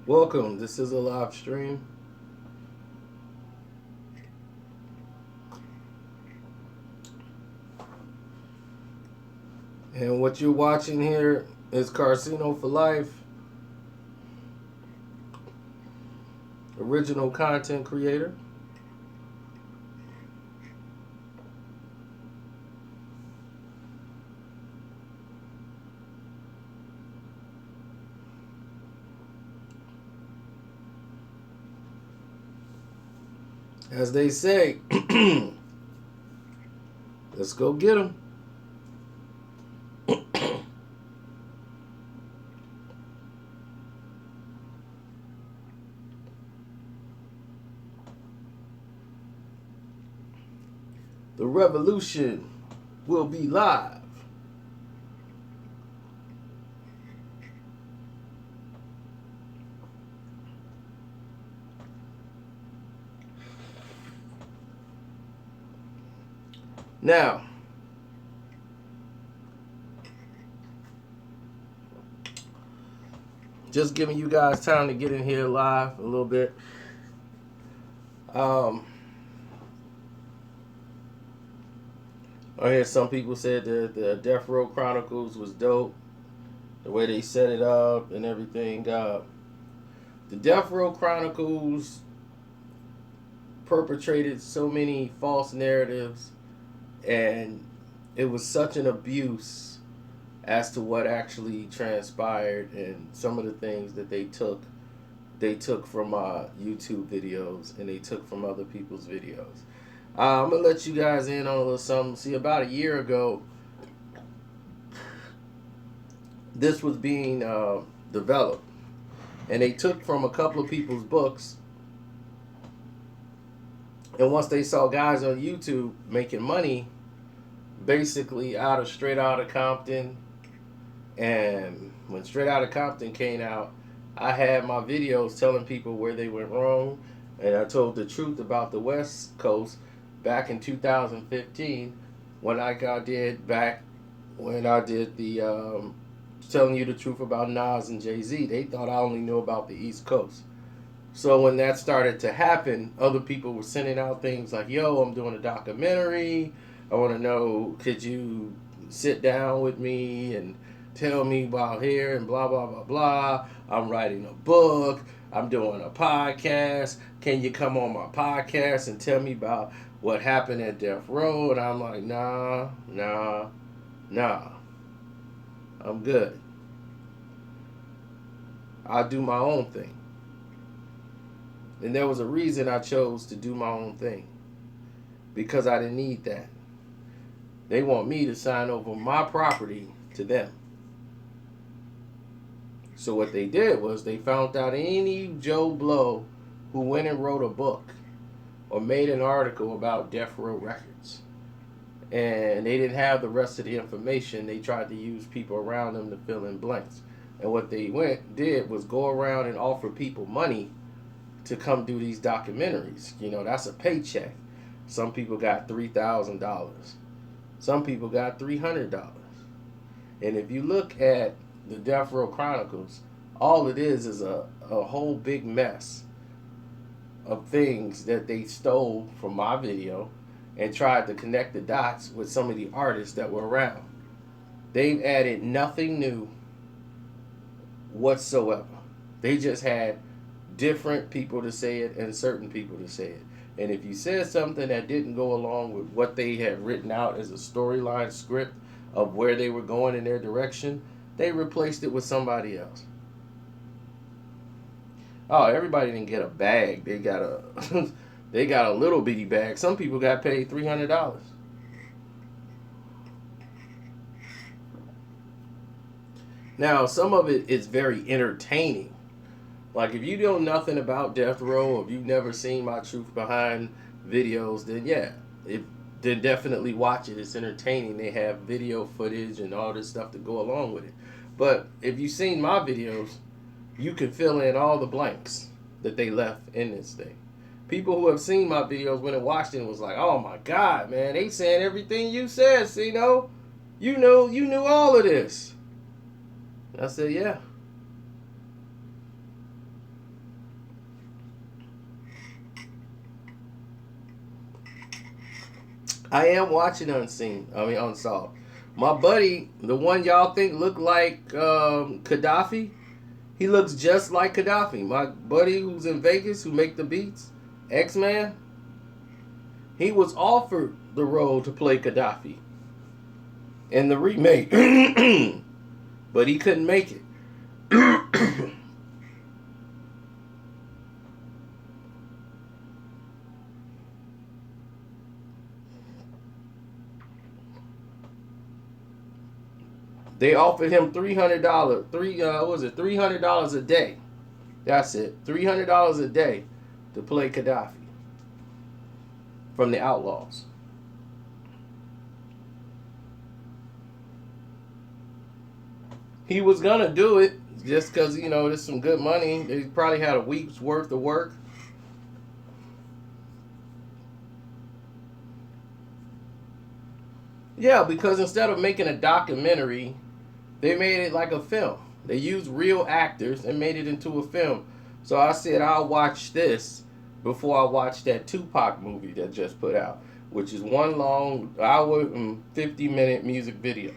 Welcome. This is a live stream. And what you're watching here is Karceno for Life, original content creator. As they say, let's go get them. The revolution will be live. Now, just giving you guys time to get in here live a little bit. I hear some people said that the Deathrow Chronicles was dope. The way they set it up and everything. The Deathrow Chronicles perpetrated so many false narratives, and it was such an abuse as to what actually transpired and some of the things that they took from YouTube videos and they took from other people's videos. I'm gonna let you guys in on a little something. See, about a year ago, this was being developed, and they took from a couple of people's books. And once they saw guys on YouTube making money, basically straight out of Compton, and when Straight Outta Compton came out, I had my videos telling people where they went wrong, and I told the truth about the West Coast back in 2015 when I did the telling you the truth about Nas and Jay-Z. They thought I only knew about the East Coast. So when that started to happen, other people were sending out things like, yo, I'm doing a documentary. I want to know, could you sit down with me and tell me about here and blah, blah, blah, blah. I'm writing a book. I'm doing a podcast. Can you come on my podcast and tell me about what happened at Deathrow? And I'm like, nah. I'm good. I'll do my own thing. And there was a reason I chose to do my own thing. Because I didn't need that. They want me to sign over my property to them. So what they did was they found out any Joe Blow who went and wrote a book or made an article about Deathrow Records, and they didn't have the rest of the information. They tried to use people around them to fill in blanks. And what they did was go around and offer people money to come do these documentaries. You know, that's a paycheck. Some people got $3,000. Some people got $300. And if you look at the Deathrow Chronicles, all it is a whole big mess of things that they stole from my video and tried to connect the dots with some of the artists that were around. They've added nothing new whatsoever. They just had different people to say it and certain people to say it. And if you said something that didn't go along with what they had written out as a storyline script of where they were going in their direction, they replaced it with somebody else. Oh, everybody didn't get a bag. They got a they got a little bitty bag. Some people got paid $300. Now, some of it is very entertaining. Like, if you know nothing about Deathrow, or if you've never seen my Truth Behind videos, then yeah, then definitely watch it. It's entertaining. They have video footage and all this stuff to go along with it. But if you've seen my videos, you can fill in all the blanks that they left in this thing. People who have seen my videos went and watched it and was like, oh my God, man, they saying everything you said, you knew all of this. I said, yeah. I am watching Unsolved. My buddy, the one y'all think looked like Gaddafi, he looks just like Gaddafi. My buddy who's in Vegas, who make the beats, X-Man, he was offered the role to play Gaddafi in the remake, but he couldn't make it. They offered him $300, $300 a day. That's it, $300 a day to play Gaddafi from the Outlaws. He was gonna do it just because there's some good money. They probably had a week's worth of work. Yeah, because instead of making a documentary, they made it like a film. They used real actors and made it into a film. So I said I'll watch this before I watch that Tupac movie that just put out, which is one long hour and 50-minute music video.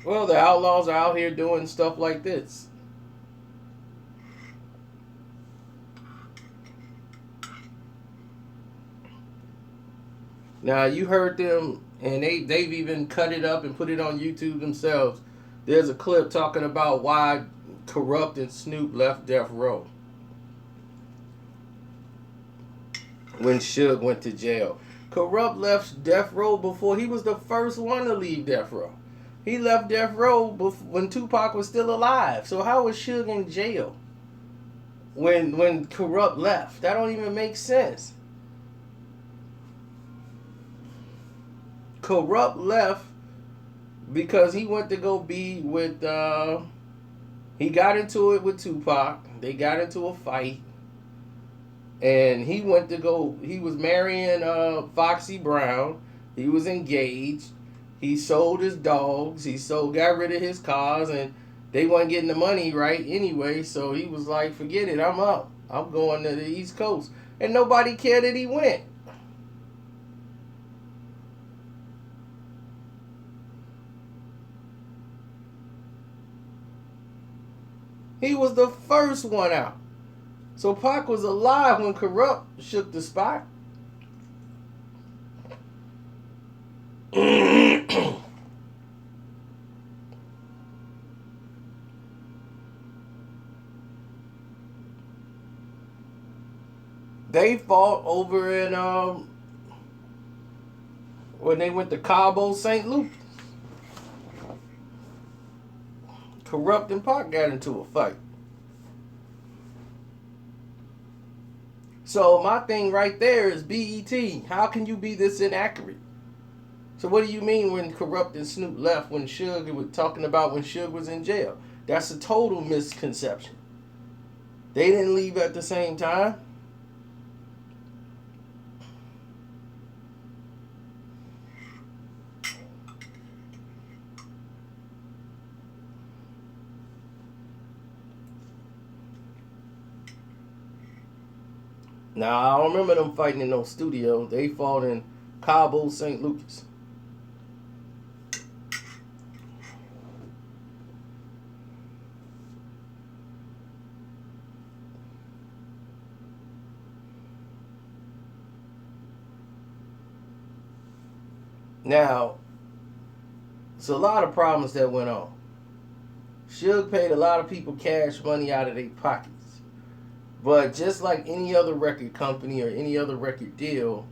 Well, the Outlaws are out here doing stuff like this. Now you heard them, and they've even cut it up and put it on YouTube themselves. There's a clip talking about why Corrupt and Snoop left Death Row when Suge went to jail. Corrupt left Death Row before he was the first one to leave Death Row. He left Death Row when Tupac was still alive. So how was Suge in jail when Corrupt left? That don't even make sense. Corrupt left because he went to go be with he got into it with Tupac. They got into a fight, and he was marrying Foxy Brown. He was engaged. He sold his dogs. Got rid of his cars, and they wasn't getting the money right anyway. So he was like, forget it, I'm out. I'm going to the East Coast. And nobody cared that he went. He was the first one out. So Pac was alive when Corrupt shook the spot. They fought over in when they went to Cabo, St. Luke. Corrupt and Pac got into a fight. So my thing right there is BET. How can you be this inaccurate? So what do you mean when Corrupt and Snoop left when Suge was talking about when Suge was in jail? That's a total misconception. They didn't leave at the same time. Now, I don't remember them fighting in no studio. They fought in Cabo, St. Lucas. Now, it's a lot of problems that went on. Suge paid a lot of people cash money out of their pockets. But just like any other record company or any other record deal,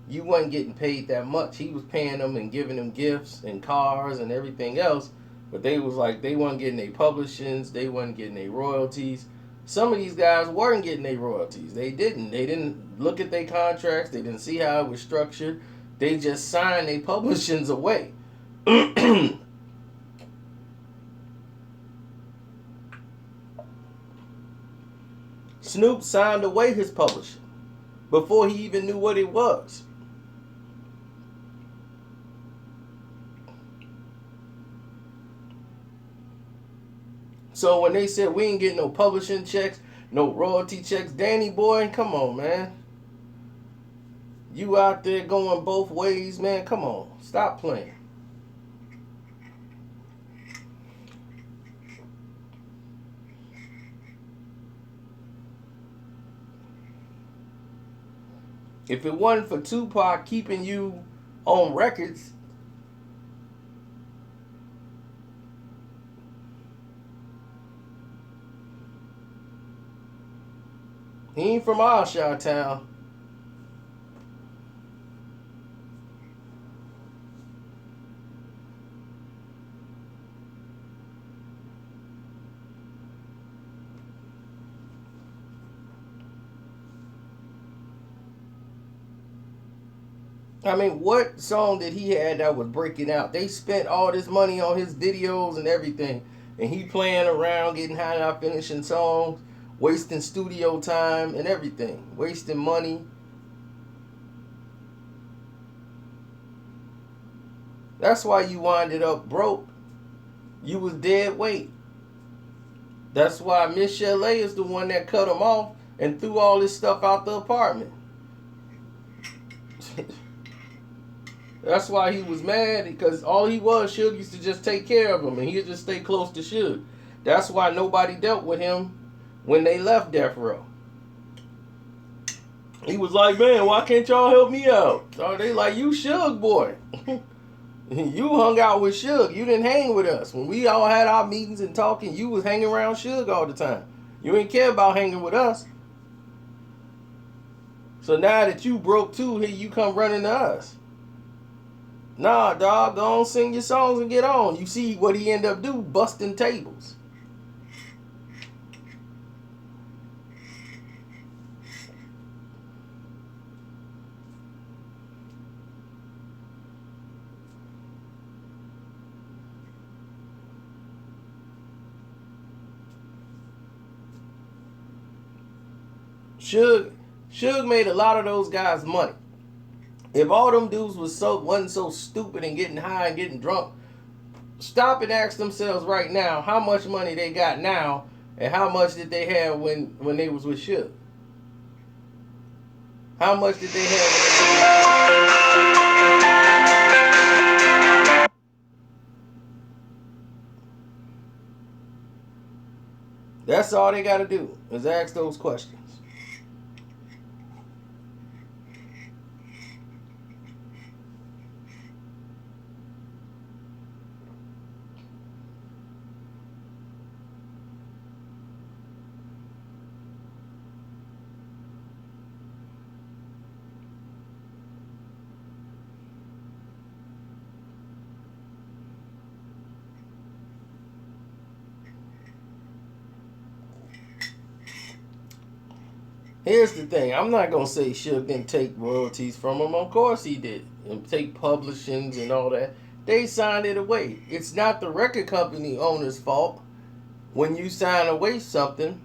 you wasn't getting paid that much. He was paying them and giving them gifts and cars and everything else. But they wasn't getting their publishings. They wasn't getting their royalties. Some of these guys weren't getting their royalties. They didn't look at their contracts. They didn't see how it was structured. They just signed their publishings away. Snoop signed away his publishing before he even knew what it was. So when they said we ain't getting no publishing checks, No royalty checks. Danny boy, come on, man. You out there going both ways, man. Come on. Stop playing. If it wasn't for Tupac keeping you on records, he ain't from our Chi-town. I mean, what song did he have that was breaking out? They spent all this money on his videos and everything, and he playing around, getting high, not finishing songs, wasting studio time and everything, wasting money. That's why you winded up broke. You was dead weight. That's why Miss Chalet is the one that cut him off and threw all this stuff out the apartment. That's why he was mad, because all he was, Suge used to just take care of him, and he'd just stay close to Suge. That's why nobody dealt with him when they left Deathrow. He was like, man, why can't y'all help me out? So they like, you Suge boy. You hung out with Suge. You didn't hang with us. When we all had our meetings and talking, you was hanging around Suge all the time. You ain't care about hanging with us. So now that you broke too, here you come running to us. Nah, dog, go on, sing your songs and get on. You see what he end up do? Busting tables. Suge made a lot of those guys money. If all them dudes wasn't so stupid and getting high and getting drunk, stop and ask themselves right now how much money they got now and how much did they have when they was with Suge. How much did they have? That's all they got to do is ask those questions. Here's the thing. I'm not going to say Suge didn't take royalties from him. Of course he did. And take publishings and all that. They signed it away. It's not the record company owner's fault. When you sign away something,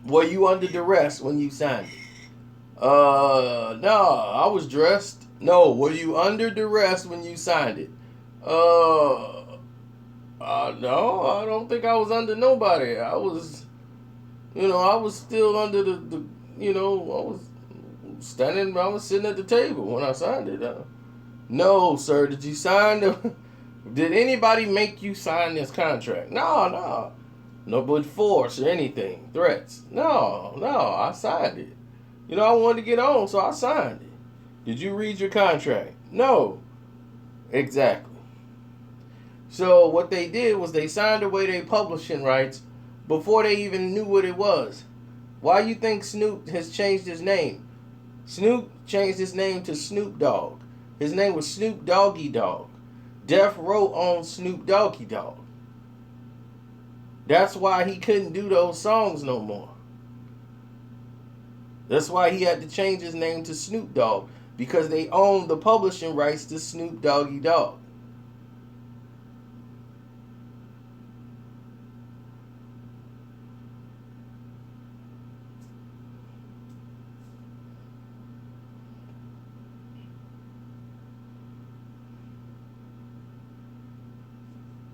were you under duress when you signed it? No, I was dressed. No, were you under duress when you signed it? No, I don't think I was under nobody. I was still under the I was I was sitting at the table when I signed it. No, sir, did you sign did anybody make you sign this contract? No. No, but force or anything, threats. No, I signed it. I wanted to get on, so I signed it. Did you read your contract? No. Exactly. So what they did was they signed away their publishing rights before they even knew what it was. Why you think Snoop has changed his name? Snoop changed his name to Snoop Dogg. His name was Snoop Doggy Dogg. Deathrow owned Snoop Doggy Dogg. That's why he couldn't do those songs no more. That's why he had to change his name to Snoop Dogg, because they owned the publishing rights to Snoop Doggy Dogg.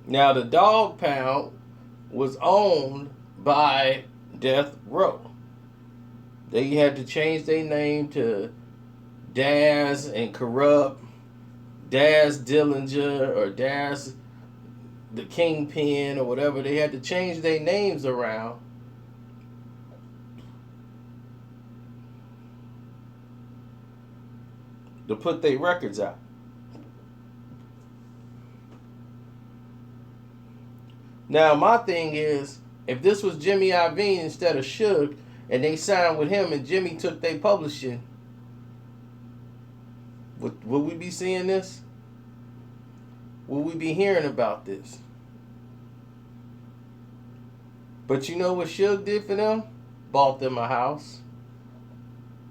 Now, the Dog Pound was owned by Death Row. They had to change their name to Daz and Corrupt, Daz Dillinger, or Daz the Kingpin, or whatever. They had to change their names around to put their records out. Now, my thing is, if this was Jimmy Iovine instead of Suge, and they signed with him and Jimmy took their publishing, would we be seeing this? Would we be hearing about this? But you know what Suge did for them? Bought them a house.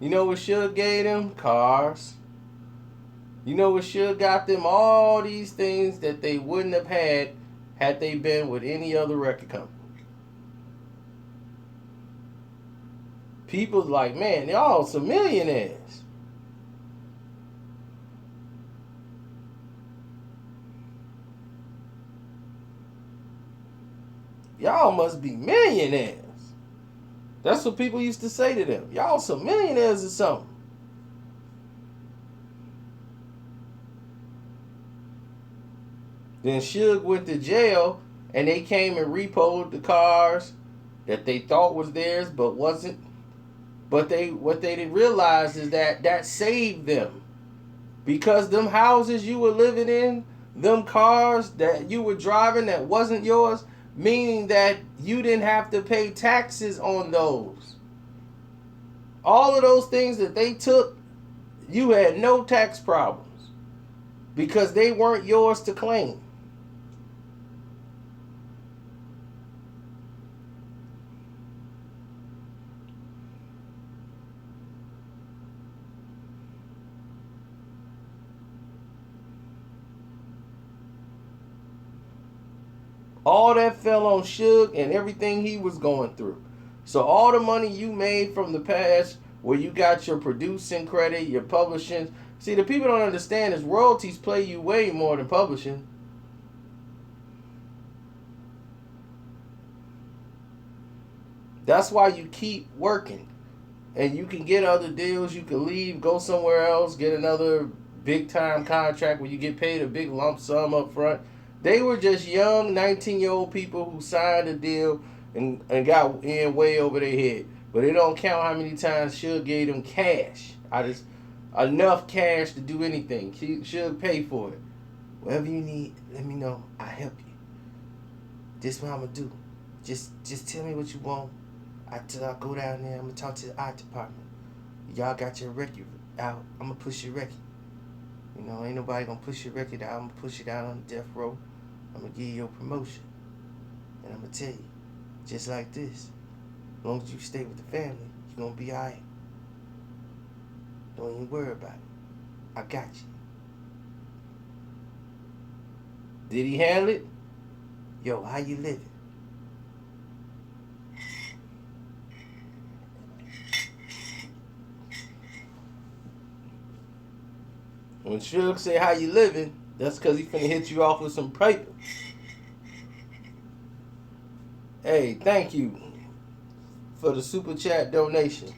You know what Suge gave them? Cars. You know what Suge got them? All these things that they wouldn't have had they been with any other record company. People's like, man, y'all some millionaires. Y'all must be millionaires. That's what people used to say to them. Y'all some millionaires or something. Then Suge went to jail and they came and repoed the cars that they thought was theirs but wasn't. But what they didn't realize is that saved them. Because them houses you were living in, them cars that you were driving that wasn't yours, meaning that you didn't have to pay taxes on those. All of those things that they took, you had no tax problems because they weren't yours to claim. All that fell on Suge and everything he was going through. So all the money you made from the past, where you got your producing credit, your publishing. See, the people don't understand is royalties play you way more than publishing. That's why you keep working. And you can get other deals. You can leave, go somewhere else, get another big time contract where you get paid a big lump sum up front. They were just young 19-year-old people who signed a deal and got in way over their head. But it don't count how many times Suge gave them cash. Enough cash to do anything. Suge pay for it. Whatever you need, let me know. I'll help you. This is what I'm going to do. Just tell me what you want. I'll go down there. I'm going to talk to the art department. Y'all got your record out. I'm going to push your record. You know, ain't nobody going to push your record out. I'm going to push it out on Death Row. I'm going to give you your promotion. And I'm going to tell you, just like this, as long as you stay with the family, you're going to be all right. Don't even worry about it. I got you. Did he handle it? Yo, how you living? When Suge say how you living, that's because he finna hit you off with some paper. Hey, thank you for the super chat donation.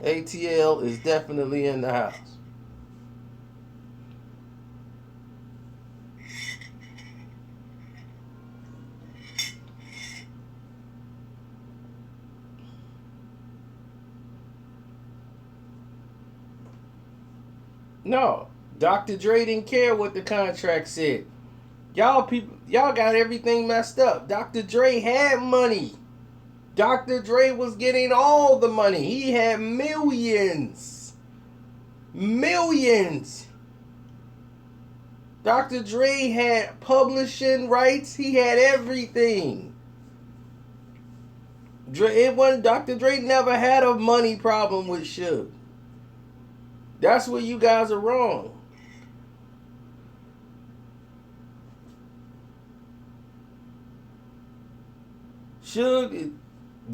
ATL is definitely in the house. No, Dr. Dre didn't care what the contract said. Y'all got everything messed up. Dr. Dre had money. Dr. Dre was getting all the money. He had millions. Millions. Dr. Dre had publishing rights. He had everything. Dr. Dre never had a money problem with Suge. That's where you guys are wrong.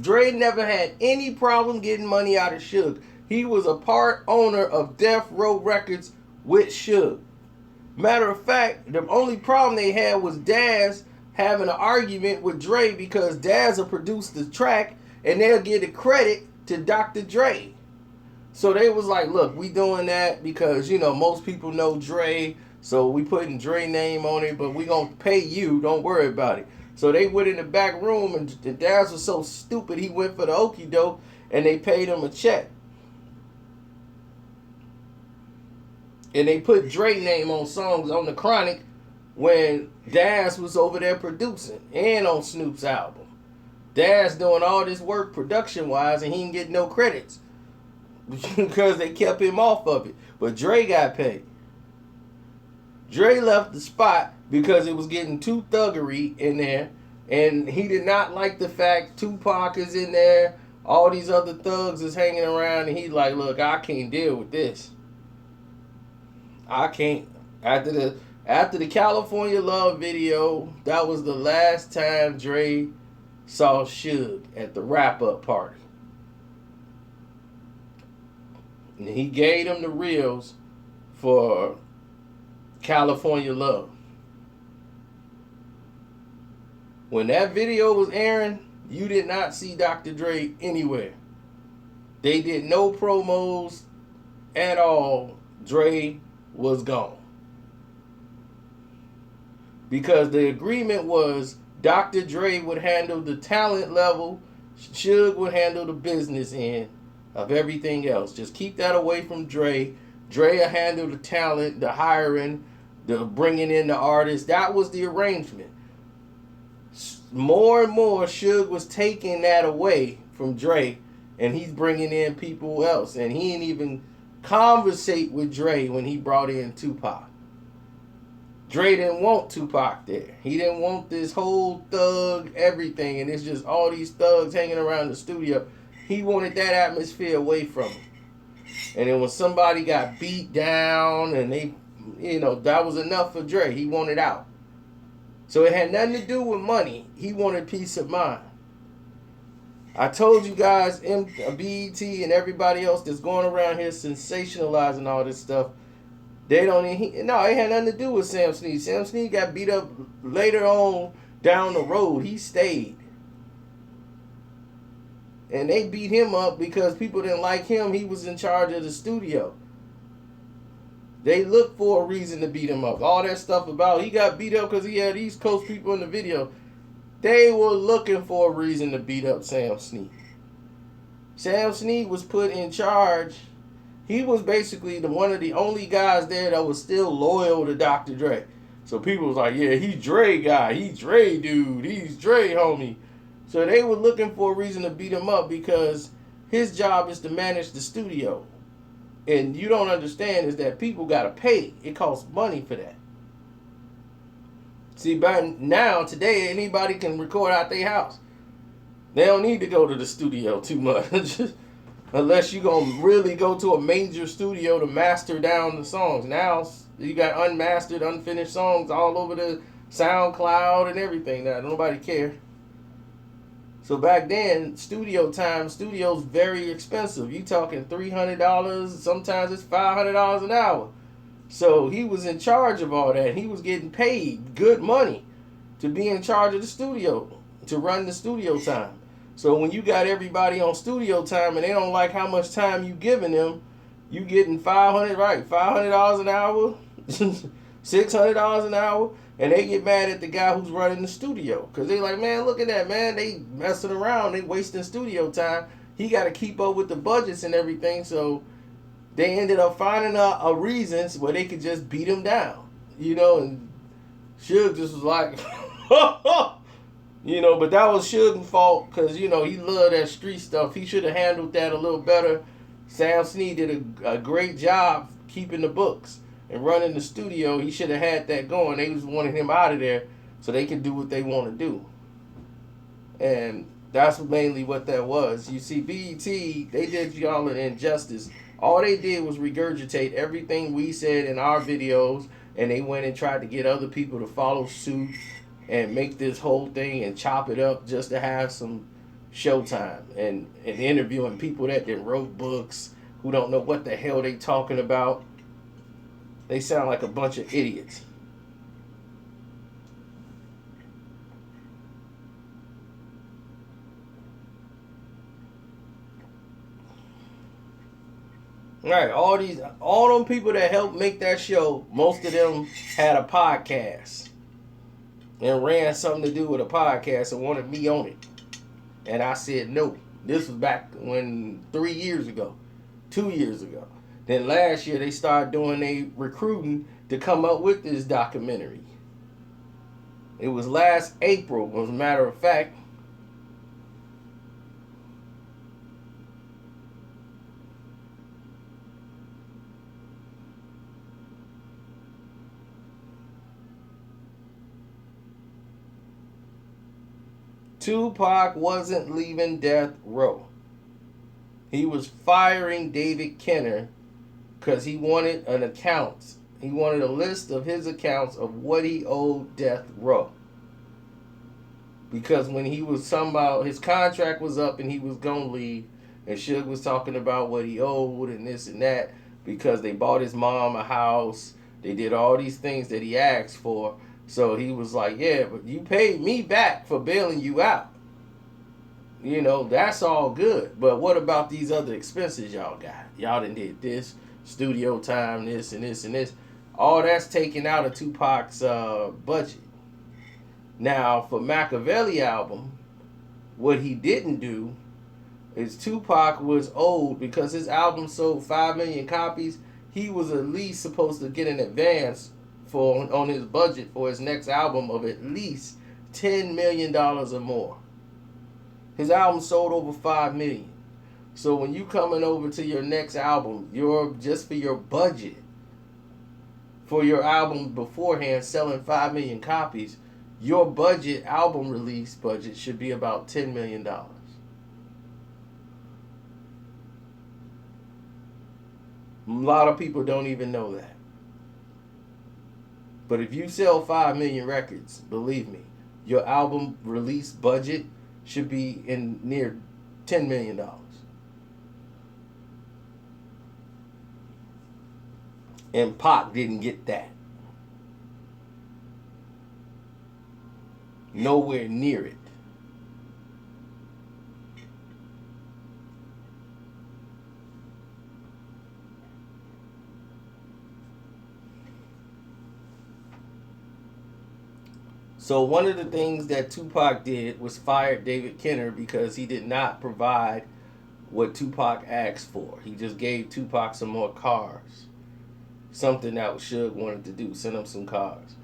Dre never had any problem getting money out of Suge. He was a part owner of Death Row Records with Suge. Matter of fact, the only problem they had was Daz having an argument with Dre because Daz will produce the track and they'll give the credit to Dr. Dre. So they was like, look, we doing that because, you know, most people know Dre, so we putting Dre name on it, but we gonna pay you, don't worry about it. So they went in the back room and Daz was so stupid he went for the okie doke and they paid him a check. And they put Dre name on songs on the Chronic when Daz was over there producing and on Snoop's album. Daz doing all this work production-wise and he didn't get no credits because they kept him off of it. But Dre got paid. Dre left the spot because it was getting too thuggery in there and he did not like the fact Tupac is in there, all these other thugs is hanging around and he's like, look, I can't deal with this. I can't. After the California Love video, that was the last time Dre saw Suge at the wrap-up party. And he gave him the reels for California Love. When that video was airing, you did not see Dr. Dre anywhere. They did no promos at all. Dre was gone. Because the agreement was Dr. Dre would handle the talent level, Suge would handle the business end of everything else. Just keep that away from Dre. Dre will handle the talent, the hiring, the bringing in the artists. That was the arrangement. More and more, Suge was taking that away from Dre, and he's bringing in people else. And he didn't even conversate with Dre when he brought in Tupac. Dre didn't want Tupac there. He didn't want this whole thug everything, and it's just all these thugs hanging around the studio. He wanted that atmosphere away from him. And then when somebody got beat down and they, you know, that was enough for Dre. He wanted out. So it had nothing to do with money. He wanted peace of mind. I told you guys, BET and everybody else that's going around here sensationalizing all this stuff, they don't even, no, it had nothing to do with Sam Snead. Sam Snead got beat up later on down the road. He stayed. And they beat him up because people didn't like him. He was in charge of the studio. They looked for a reason to beat him up. All that stuff about he got beat up because he had East Coast people in the video. They were looking for a reason to beat up Sam Snead. Sam Snead was put in charge. He was basically one of the only guys there that was still loyal to Dr. Dre. So people was like, yeah, he's Dre guy. He's Dre dude. He's Dre homie. So they were looking for a reason to beat him up because his job is to manage the studio. And you don't understand is that people got to pay. It costs money for that. See, by now, today, anybody can record out their house. They don't need to go to the studio too much. Unless you're going to really go to a major studio to master down the songs. Now, you got unmastered, unfinished songs all over the SoundCloud and everything now. Nobody care. So back then, studio time, studio's very expensive. You talking $300, sometimes it's $500 an hour. So he was in charge of all that. He was getting paid good money to be in charge of the studio, to run the studio time. So when you got everybody on studio time and they don't like how much time you giving them, you getting $500 an hour, $600 an hour, and they get mad at the guy who's running the studio. Because they like, man, look at that, man. They messing around. They wasting studio time. He got to keep up with the budgets and everything. So they ended up finding a reasons where they could just beat him down. You know, and Suge just was like, you know, but that was Suge's fault because, you know, he loved that street stuff. He should have handled that a little better. Sam Snead did a great job keeping the books and running the studio. He should have had that going. They just wanted him out of there so they could do what they want to do. And that's mainly what that was. You see, BET, they did y'all an injustice. All they did was regurgitate everything we said in our videos, and they went and tried to get other people to follow suit and make this whole thing and chop it up just to have some showtime and interviewing people that wrote books who don't know what the hell they talking about. They sound like a bunch of idiots. Right, all them people that helped make that show, most of them had a podcast and ran something to do with a podcast and wanted me on it. And I said no. This was back when 3 years ago, 2 years ago. Then last year they started doing a recruiting to come up with this documentary. It was last April, as a matter of fact. Tupac wasn't leaving Death Row. He was firing David Kenner because he wanted an account. He wanted a list of his accounts of what he owed Death Row. Because when he was somehow, his contract was up and he was going to leave, and Suge was talking about what he owed and this and that, because they bought his mom a house. They did all these things that he asked for. So he was like, yeah, but you paid me back for bailing you out. You know, that's all good. But what about these other expenses y'all got? Y'all done did this, studio time, this and this and this. All that's taken out of Tupac's budget. Now, for Machiavelli album, what he didn't do is Tupac was owed, because his album sold 5 million copies. He was at least supposed to get an advance on his budget for his next album of at least $10 million or more. His album sold over 5 million. So when you coming over to your next album, you're just for your budget for your album beforehand selling 5 million copies, your budget, album release budget, should be about $10 million. A lot of people don't even know that. But if you sell 5 million records, believe me, your album release budget should be in near $10 million. And Pac didn't get that. Nowhere near it. So one of the things that Tupac did was fire David Kenner because he did not provide what Tupac asked for. He just gave Tupac some more cars. Something that Suge wanted to do, send him some cars.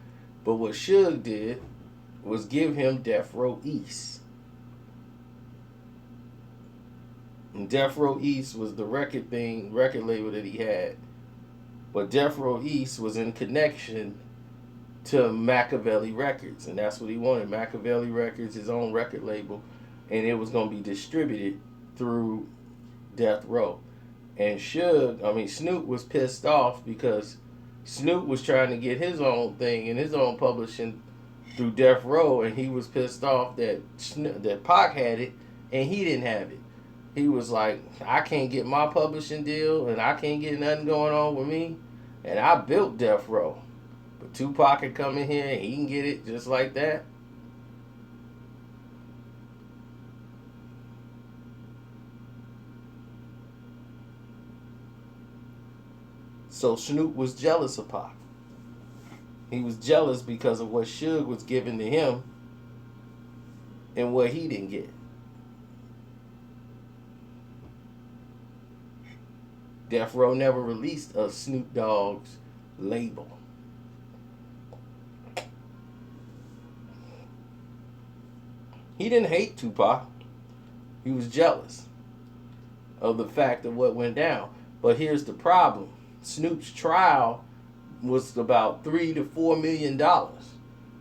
But what Suge did was give him Deathrow East. And Deathrow East was the record label that he had. But Deathrow East was in connection to Machiavelli Records, and that's what he wanted. Machiavelli Records, his own record label, and it was going to be distributed through Death Row. And Snoop was pissed off because Snoop was trying to get his own thing and his own publishing through Death Row, and he was pissed off that Pac had it and he didn't have it. He was like, I can't get my publishing deal and I can't get nothing going on with me, and I built Death Row. But Tupac can come in here and he can get it just like that. So Snoop was jealous of Pac. He was jealous because of what Suge was giving to him and what he didn't get. Death Row never released a Snoop Dogg's label. He didn't hate Tupac. He was jealous of the fact of what went down. But here's the problem. Snoop's trial was about $3 to $4 million.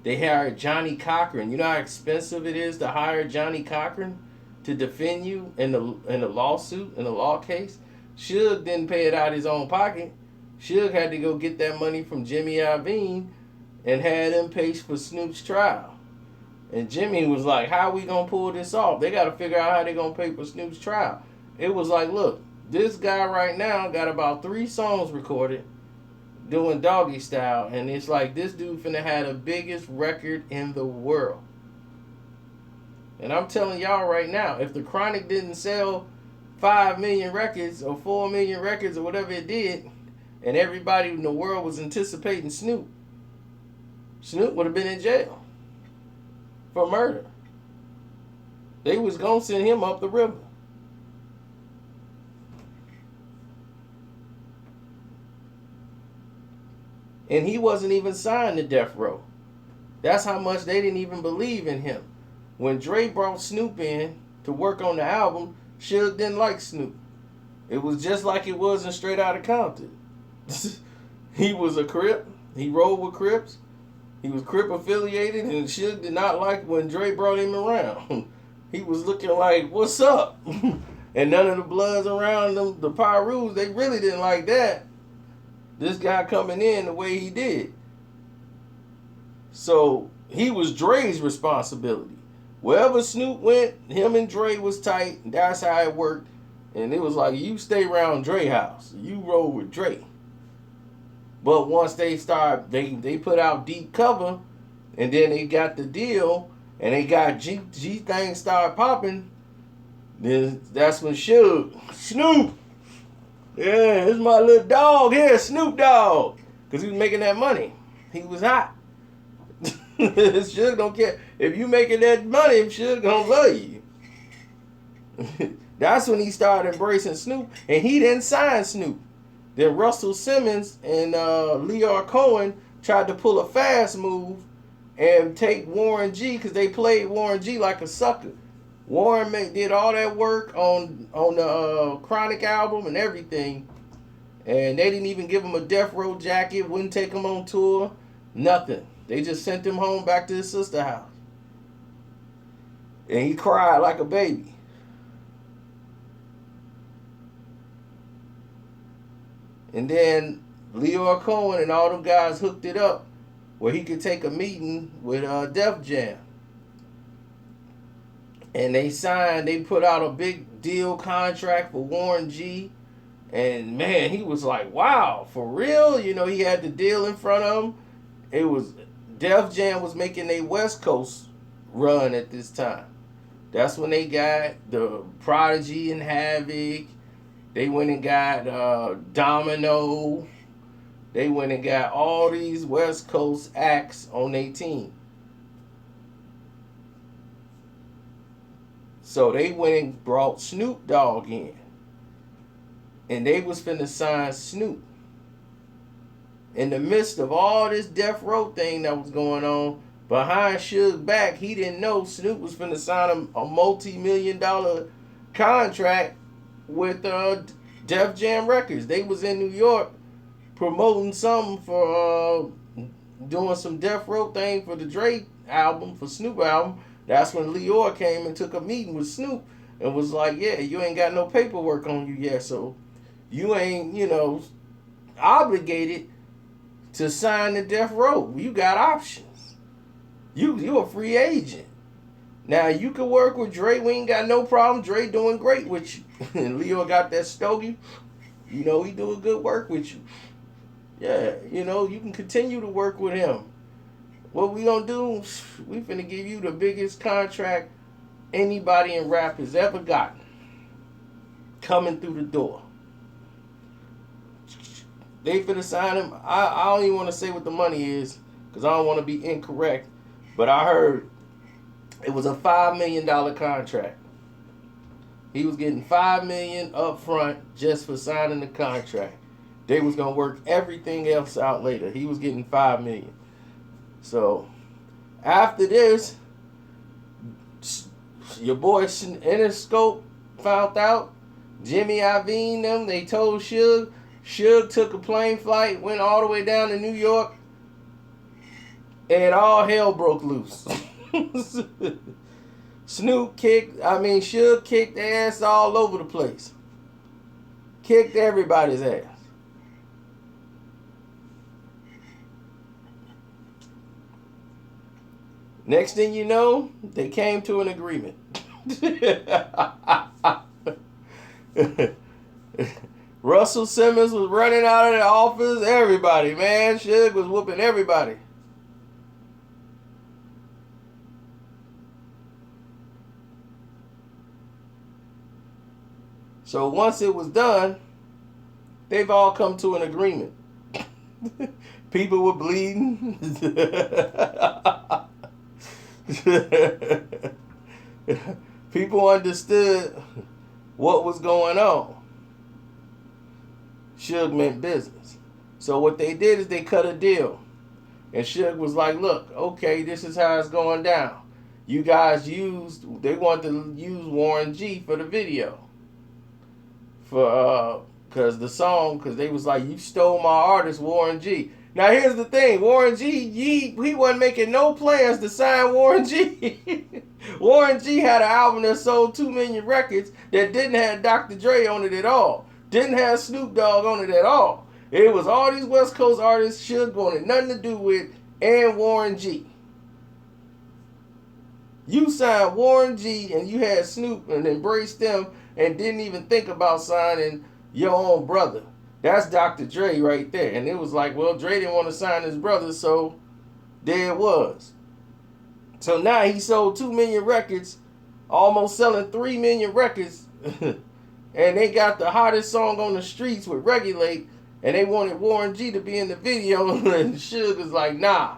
They hired Johnny Cochran. You know how expensive it is to hire Johnny Cochran to defend you in the lawsuit, in the law case? Suge didn't pay it out of his own pocket. Suge had to go get that money from Jimmy Iovine and had him pay for Snoop's trial. And Jimmy was like, how are we going to pull this off? They got to figure out how they're going to pay for Snoop's trial. It was like, look, this guy right now got about 3 songs recorded. doing Doggy Style, and it's like this dude finna have the biggest record in the world. And I'm telling y'all right now, if the Chronic didn't sell 5 million records or 4 million records or whatever it did, and everybody in the world was anticipating Snoop would have been in jail for murder. They was gonna send him up the river. And he wasn't even signed to Deathrow. That's how much they didn't even believe in him. When Dre brought Snoop in to work on the album, Suge didn't like Snoop. It was just like it was in Straight Outta Compton. He was a Crip. He rolled with Crips. He was Crip affiliated, and Suge did not like when Dre brought him around. He was looking like, what's up? And none of the Bloods around them, the Pyrus, they really didn't like that. This guy coming in the way he did. So he was Dre's responsibility. Wherever Snoop went, him and Dre was tight. That's how it worked. And it was like, you stay around Dre house. You roll with Dre. But once they start, they put out Deep Cover, and then they got the deal, and they got G things start popping, then that's when Snoop, yeah, it's my little dog here, Snoop Dogg. Because he was making that money. He was hot. Suge don't care. If you making that money, Suge gonna love you. That's when he started embracing Snoop. And he didn't sign Snoop. Then Russell Simmons and Leor Cohen tried to pull a fast move and take Warren G, because they played Warren G like a sucker. Warren did all that work on the Chronic album and everything, and they didn't even give him a Death Row jacket, wouldn't take him on tour, nothing. They just sent him home back to his sister's house. And he cried like a baby. And then Leor Cohen and all them guys hooked it up where he could take a meeting with Def Jam. And they put out a big deal contract for Warren G. And man, he was like, wow, for real? You know, he had the deal in front of him. It was, Def Jam was making a West Coast run at this time. That's when they got the Prodigy and Havoc. They went and got Domino. They went and got all these West Coast acts on their team. So they went and brought Snoop Dogg in. And they was finna sign Snoop. In the midst of all this Death Row thing that was going on, behind Suge's back, he didn't know Snoop was finna sign a multi-million-dollar contract with Def Jam Records. They was in New York promoting something for doing some Death Row thing for the Drake album, for Snoop album. That's when Leor came and took a meeting with Snoop and was like, yeah, you ain't got no paperwork on you yet, so you ain't, obligated to sign the Death Row. You got options. You a free agent. Now, you can work with Dre. We ain't got no problem. Dre doing great with you. And Leor got that stogie. He doing good work with you. Yeah, you can continue to work with him. What we gonna do, we finna give you the biggest contract anybody in rap has ever gotten. Coming through the door. They finna sign him. I don't even want to say what the money is, because I don't want to be incorrect. But I heard it was a $5 million contract. He was getting $5 million up front just for signing the contract. They was gonna work everything else out later. He was getting $5 million. So after this, your boy Interscope found out. Jimmy Iovine them. They told Suge. Suge took a plane flight, went all the way down to New York, and all hell broke loose. Suge kicked ass all over the place. Kicked everybody's ass. Next thing you know, they came to an agreement. Russell Simmons was running out of the office. Everybody, man. Suge was whooping everybody. So once it was done, they've all come to an agreement. People were bleeding. People understood what was going on. Suge meant business. So what they did is they cut a deal. And Suge was like, look, okay, this is how it's going down. You guys they wanted to use Warren G for the video. Because they was like, you stole my artist, Warren G. Now here's the thing, Warren G, he wasn't making no plans to sign Warren G. Warren G had an album that sold 2 million records that didn't have Dr. Dre on it at all. Didn't have Snoop Dogg on it at all. It was all these West Coast artists Suge wanted nothing to do with, and Warren G. You signed Warren G and you had Snoop and embraced them and didn't even think about signing your own brother. That's Dr. Dre right there. And it was like, well, Dre didn't want to sign his brother, so there it was. So now he sold 2 million records, almost selling 3 million records. And they got the hottest song on the streets with Regulate. And they wanted Warren G to be in the video. And Suge was like, nah.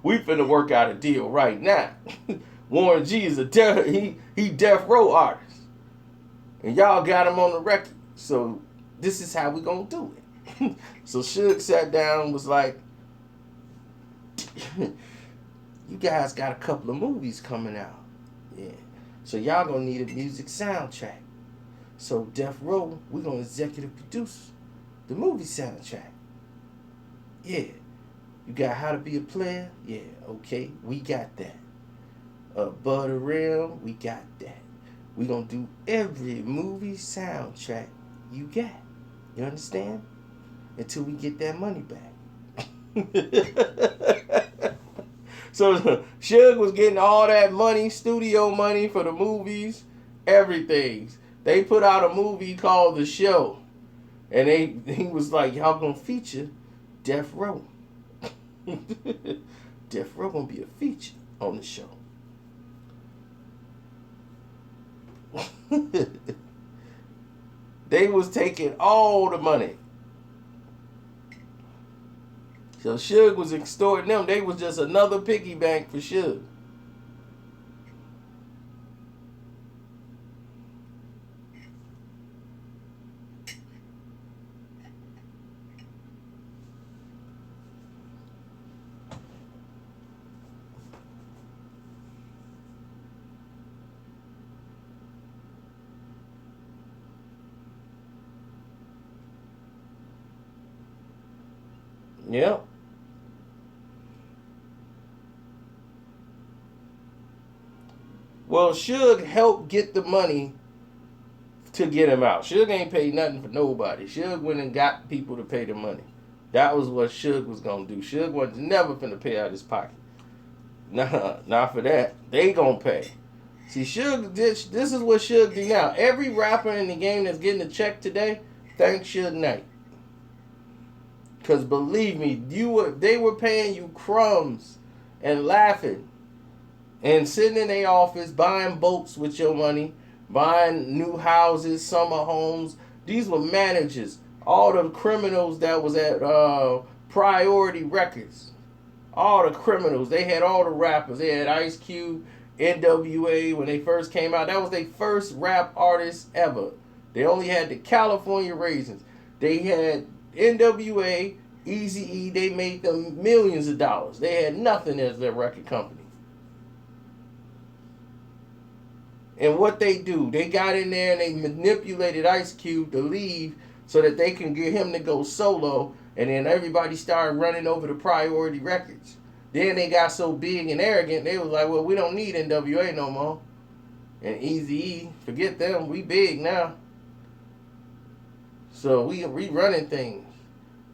We finna work out a deal right now. Warren G is he death row artist. And y'all got him on the record. So this is how we gonna do it. So Suge sat down and was like, you guys got a couple of movies coming out. Yeah. So y'all gonna need a music soundtrack. So Deathrow, we gonna executive produce the movie soundtrack. Yeah. You got How to Be a Player? Yeah, okay, we got that. Butter Realm, we got that. We gonna do every movie soundtrack you got. You understand? Until we get that money back. So Suge was getting all that money, studio money for the movies, everything. They put out a movie called The Show. And he was like, y'all gonna feature Deathrow. Deathrow gonna be a feature on the show. They was taking all the money. So Suge was extorting them. They was just another piggy bank for Suge. Yep. Well, Suge helped get the money to get him out. Suge ain't paid nothing for nobody. Suge went and got people to pay the money. That was what Suge was going to do. Suge was never finna pay out his pocket. Nah, not for that. They gonna pay. See, Suge, this is what Suge do now. Every rapper in the game that's getting a check today, thank Suge Knight. Because believe me, they were paying you crumbs and laughing and sitting in their office buying boats with your money, buying new houses, summer homes. These were managers. All the criminals that was at Priority Records. All the criminals. They had all the rappers. They had Ice Cube, NWA when they first came out. That was their first rap artist ever. They only had the California Raisins. They had NWA, Eazy-E, they made them millions of dollars. They had nothing as their record company. And what they do, they got in there and they manipulated Ice Cube to leave so that they can get him to go solo, and then everybody started running over to Priority Records. Then they got so big and arrogant, they was like, well, we don't need NWA no more. And Eazy-E, forget them, we big now. So we rerunning things,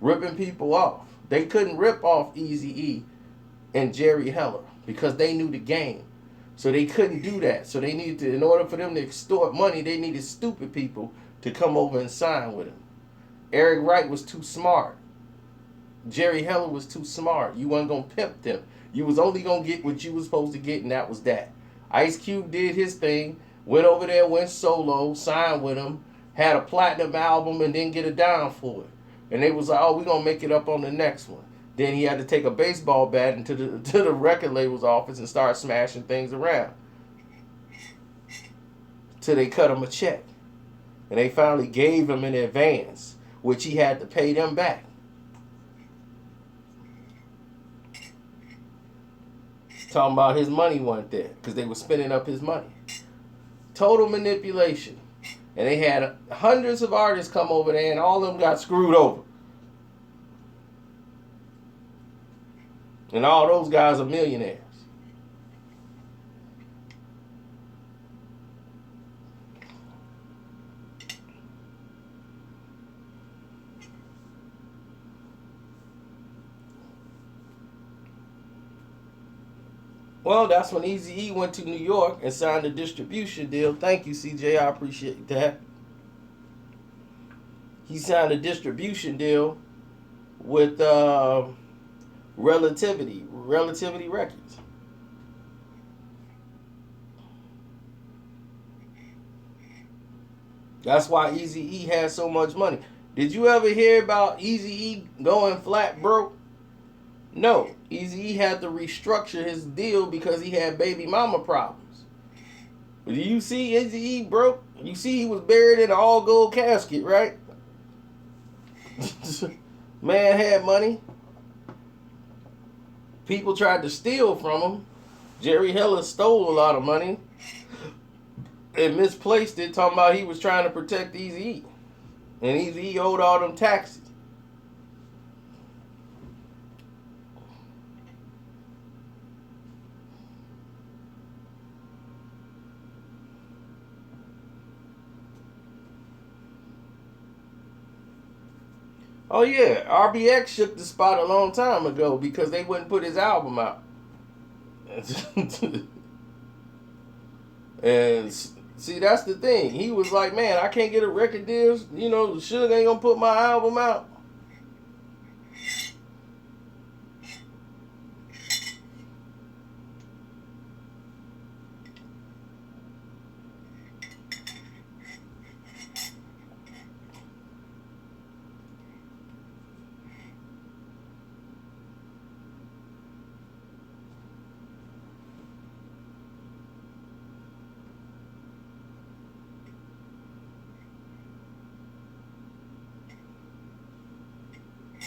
ripping people off. They couldn't rip off Eazy-E and Jerry Heller because they knew the game. So they couldn't do that. So they needed to, in order for them to extort money, they needed stupid people to come over and sign with him. Eric Wright was too smart. Jerry Heller was too smart. You wasn't going to pimp them. You was only going to get what you was supposed to get, and that was that. Ice Cube did his thing, went over there, went solo, signed with him, had a platinum album, and didn't get a dime for it. And they was like, oh, we're going to make it up on the next one. Then he had to take a baseball bat into the record label's office and start smashing things around. Till they cut him a check. And they finally gave him an advance, which he had to pay them back. Talking about his money wasn't there because they were spending up his money. Total manipulation. And they had hundreds of artists come over there and all of them got screwed over. And all those guys are millionaires. Well, that's when Eazy-E went to New York and signed a distribution deal. Thank you, CJ. I appreciate that. He signed a distribution deal with Relativity Records. That's why Eazy-E had so much money. Did you ever hear about Eazy-E going flat broke? No, Eazy-E had to restructure his deal because he had baby mama problems. But do you see Eazy-E broke? You see he was buried in an all gold casket, right? Man had money. People tried to steal from him. Jerry Heller stole a lot of money and misplaced it, talking about he was trying to protect Eazy-E. And Eazy-E owed all them taxes. Oh yeah, RBX shook the spot a long time ago because they wouldn't put his album out. And see, that's the thing. He was like, man, I can't get a record deal. You know, Suge ain't gonna put my album out.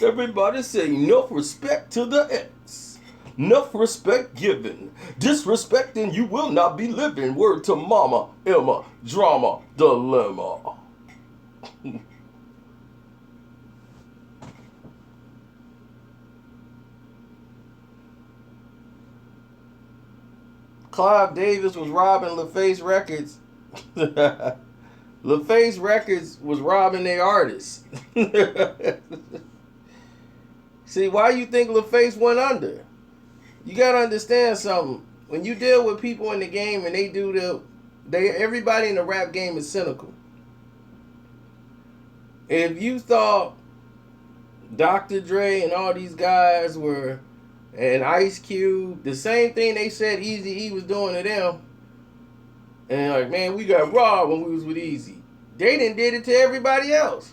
Everybody say enough respect to the X. Enough respect given. Disrespecting you will not be living. Word to Mama, Emma, drama, dilemma. Clive Davis was robbing LaFace Records. LaFace Records was robbing their artists. See, why you think LaFace went under? You gotta understand something. When you deal with people in the game and everybody in the rap game is cynical. If you thought Dr. Dre and all these guys were, and Ice Cube, the same thing they said Eazy-E was doing to them, and like, man, we got robbed when we was with Eazy. They done did it to everybody else.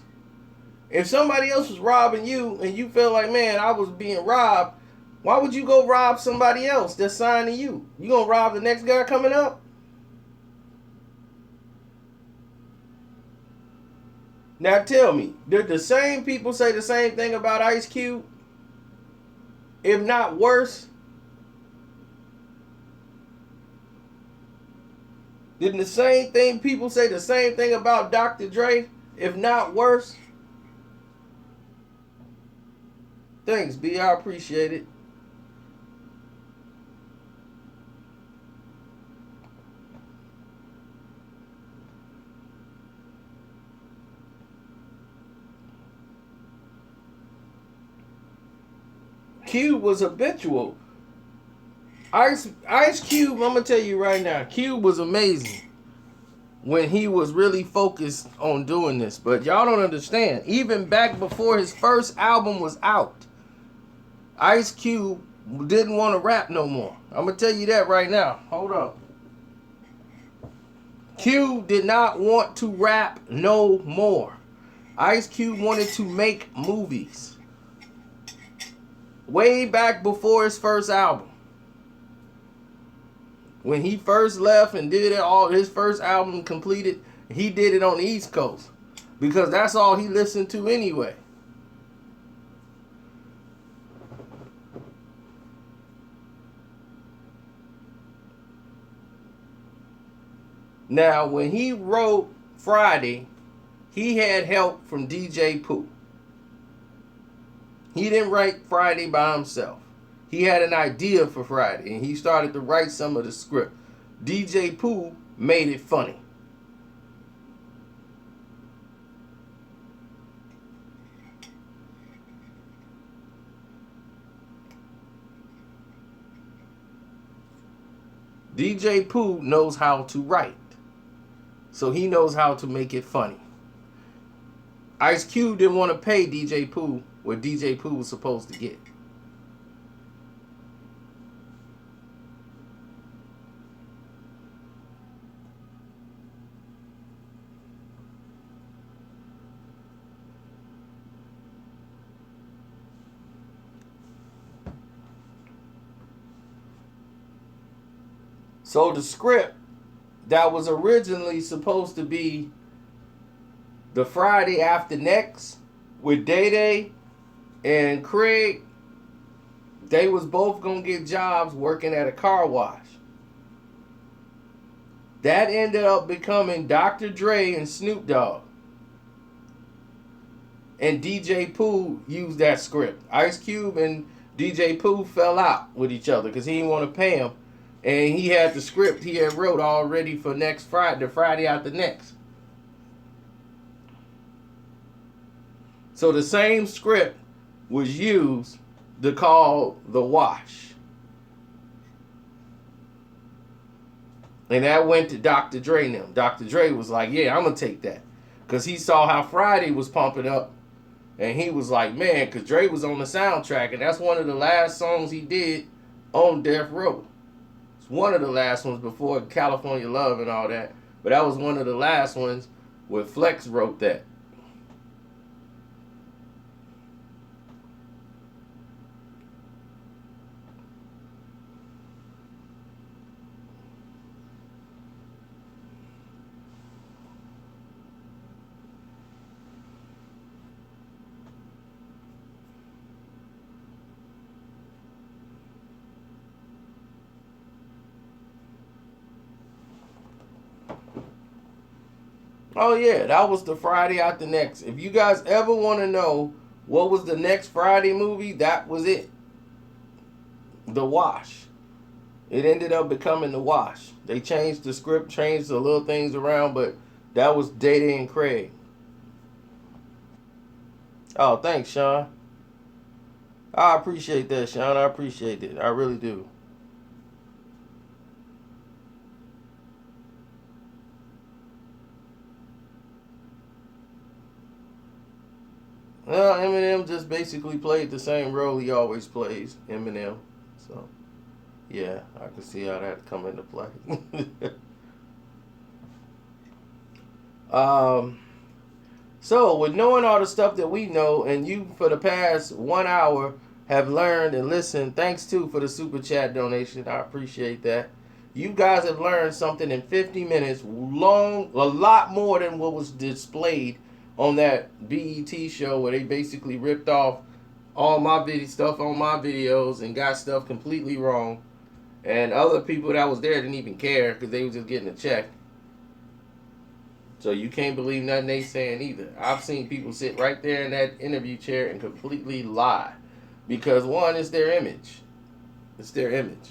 If somebody else was robbing you and you felt like, man, I was being robbed, why would you go rob somebody else that's signed to you? You gonna rob the next guy coming up? Now tell me, did the same people say the same thing about Ice Cube? If not worse? Didn't the same thing people say the same thing about Dr. Dre? If not worse? Thanks, B. I appreciate it. Cube was habitual. Ice Cube, I'm going to tell you right now, Cube was amazing. when he was really focused on doing this. But y'all don't understand. Even back before his first album was out, Ice Cube didn't want to rap no more. I'm going to tell you that right now. Hold up. Cube did not want to rap no more. Ice Cube wanted to make movies. Way back before his first album. When he first left and did it all, his first album completed, he did it on the East Coast. Because that's all he listened to anyway. Now, when he wrote Friday, he had help from DJ Pooh. He didn't write Friday by himself. He had an idea for Friday, and he started to write some of the script. DJ Pooh made it funny. DJ Pooh knows how to write. So he knows how to make it funny. Ice Cube didn't want to pay DJ Pooh what DJ Pooh was supposed to get. So the script that was originally supposed to be the Friday after next with Day Day and Craig, they was both gonna get jobs working at a car wash. That ended up becoming Dr. Dre and Snoop Dogg. And DJ Pooh used that script. Ice Cube and DJ Pooh fell out with each other because he didn't want to pay him. And he had the script he had wrote already for next Friday, the Friday after next. So the same script was used to call The Wash. And that went to Dr. Dre and them. Dr. Dre was like, yeah, I'm going to take that. Because he saw how Friday was pumping up. And he was like, man, because Dre was on the soundtrack. And that's one of the last songs he did on Deathrow. One of the last ones before California Love and all that. But that was one of the last ones where Flex wrote that. Oh yeah, that was the Friday after next. If you guys ever want to know what was the next Friday movie, that was it. The Wash. It ended up becoming The Wash. They changed the script, changed the little things around, but that was Data and Craig. Oh, thanks, Sean. I appreciate that, Sean. I appreciate it. I really do. Well, Eminem just basically played the same role he always plays, Eminem. So, yeah, I can see how that come into play. So, with knowing all the stuff that we know, and you for the past 1 hour have learned and listened, thanks too for the super chat donation. I appreciate that. You guys have learned something in 50 minutes, a lot more than what was displayed on that BET show where they basically ripped off all my stuff on my videos and got stuff completely wrong. And other people that was there didn't even care because they was just getting a check. So you can't believe nothing they saying either. I've seen people sit right there in that interview chair and completely lie. Because one, it's their image. It's their image.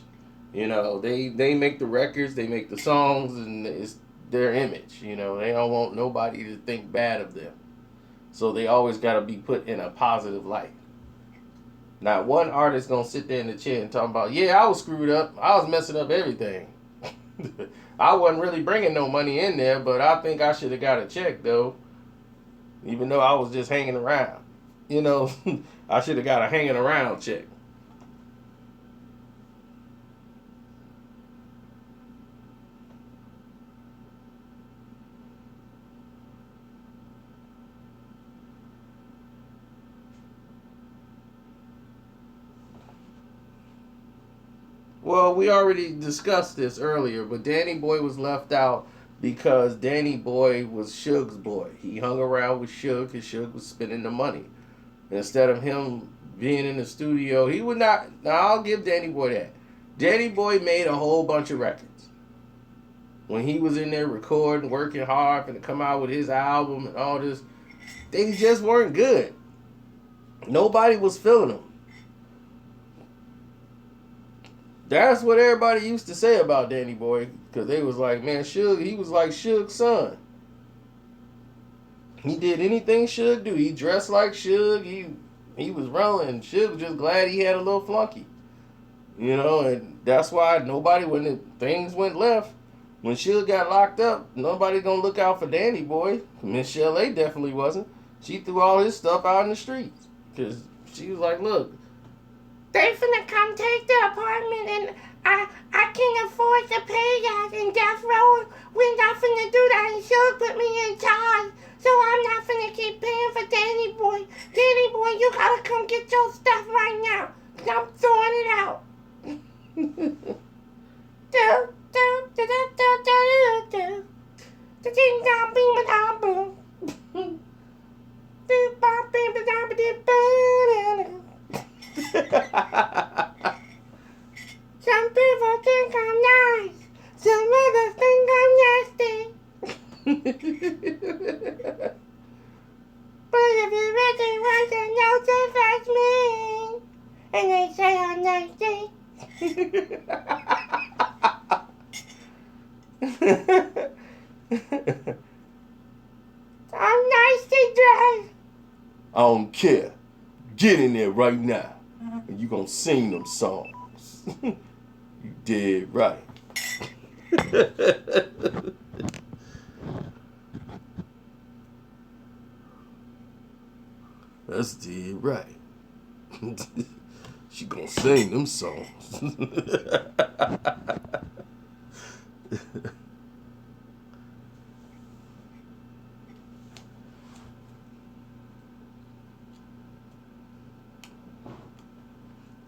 You know, they make the records, they make the songs, and it's their image. You know, they don't want nobody to think bad of them. So they always got to be put in a positive light. Not one artist going to sit there in the chair and talk about, yeah, I was screwed up. I was messing up everything. I wasn't really bringing no money in there, but I think I should have got a check though, even though I was just hanging around. You know, I should have got a hanging around check. Well, we already discussed this earlier, but Danny Boy was left out because Danny Boy was Suge's boy. He hung around with Suge because Suge was spending the money. Instead of him being in the studio, he would not. Now, I'll give Danny Boy that. Danny Boy made a whole bunch of records. When he was in there recording, working hard for to come out with his album and all this, they just weren't good. Nobody was feeling them. That's what everybody used to say about Danny Boy, because they was like, man, Suge, he was like Suge's son. He did anything Suge do. He dressed like Suge. He was rolling. Suge was just glad he had a little flunky. You know, and that's why nobody, when things went left, when Suge got locked up, nobody gonna look out for Danny Boy. Miss Chalet definitely wasn't. She threw all his stuff out in the streets. Because she was like, look, they finna come take the apartment and I can't afford to pay that in Deathrow. We're not finna do that and Suge put me in charge. So I'm not finna keep paying for Danny Boy. Danny Boy, you gotta come get your stuff right now. Cause I'm throwing it out. Some people think I'm nice. Some others think I'm nasty. But if you really want to know, just ask me. And they say I'm nasty. I'm nasty, Dre. I don't care. Get in there right now. And you gonna sing them songs. You did right. That's dead right. She gonna sing them songs.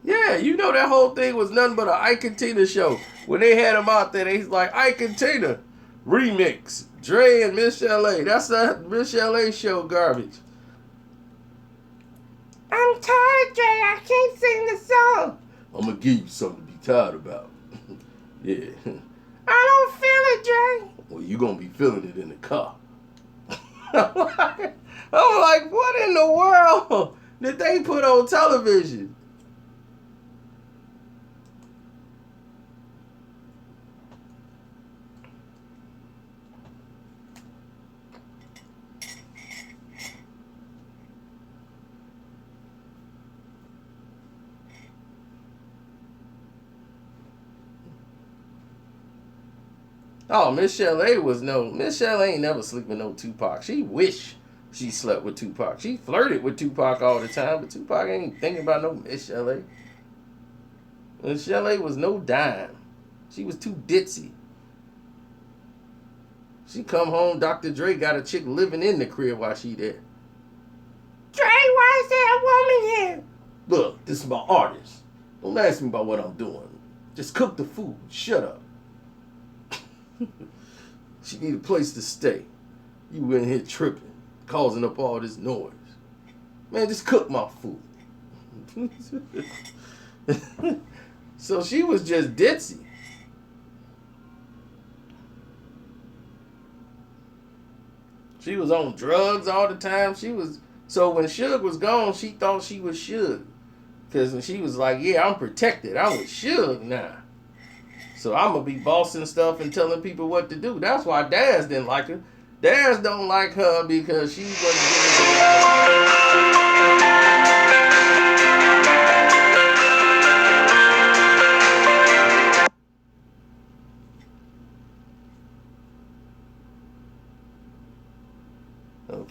Yeah, you know that whole thing was nothing but an Ike and Tina show. When they had him out there, they was like, Ike and Tina remix. Dre and Miss Chalet. That's that Miss Chalet show garbage. I'm tired, Dre. I can't sing the song. I'm gonna give you something to be tired about. Yeah. I don't feel it, Dre. Well, you gonna be feeling it in the car. I'm like, what in the world did they put on television? Oh, Miss Chalet ain't never sleep with no Tupac. She wish she slept with Tupac. She flirted with Tupac all the time, but Tupac ain't thinking about no Miss Chalet. Miss Chalet was no dime. She was too ditzy. She come home, Dr. Dre got a chick living in the crib while she there. Dre, why is there a woman here? Look, this is my artist. Don't ask me about what I'm doing. Just cook the food. Shut up. She need a place to stay. You in here tripping, causing up all this noise. Man, just cook my food. So she was just ditzy. She was on drugs all the time. So when Suge was gone, she thought she was Suge. Because when she was like, yeah, I'm protected. I'm with Suge now. So I'm going to be bossing stuff and telling people what to do. That's why Daz didn't like her. Daz don't like her because she wasn't giving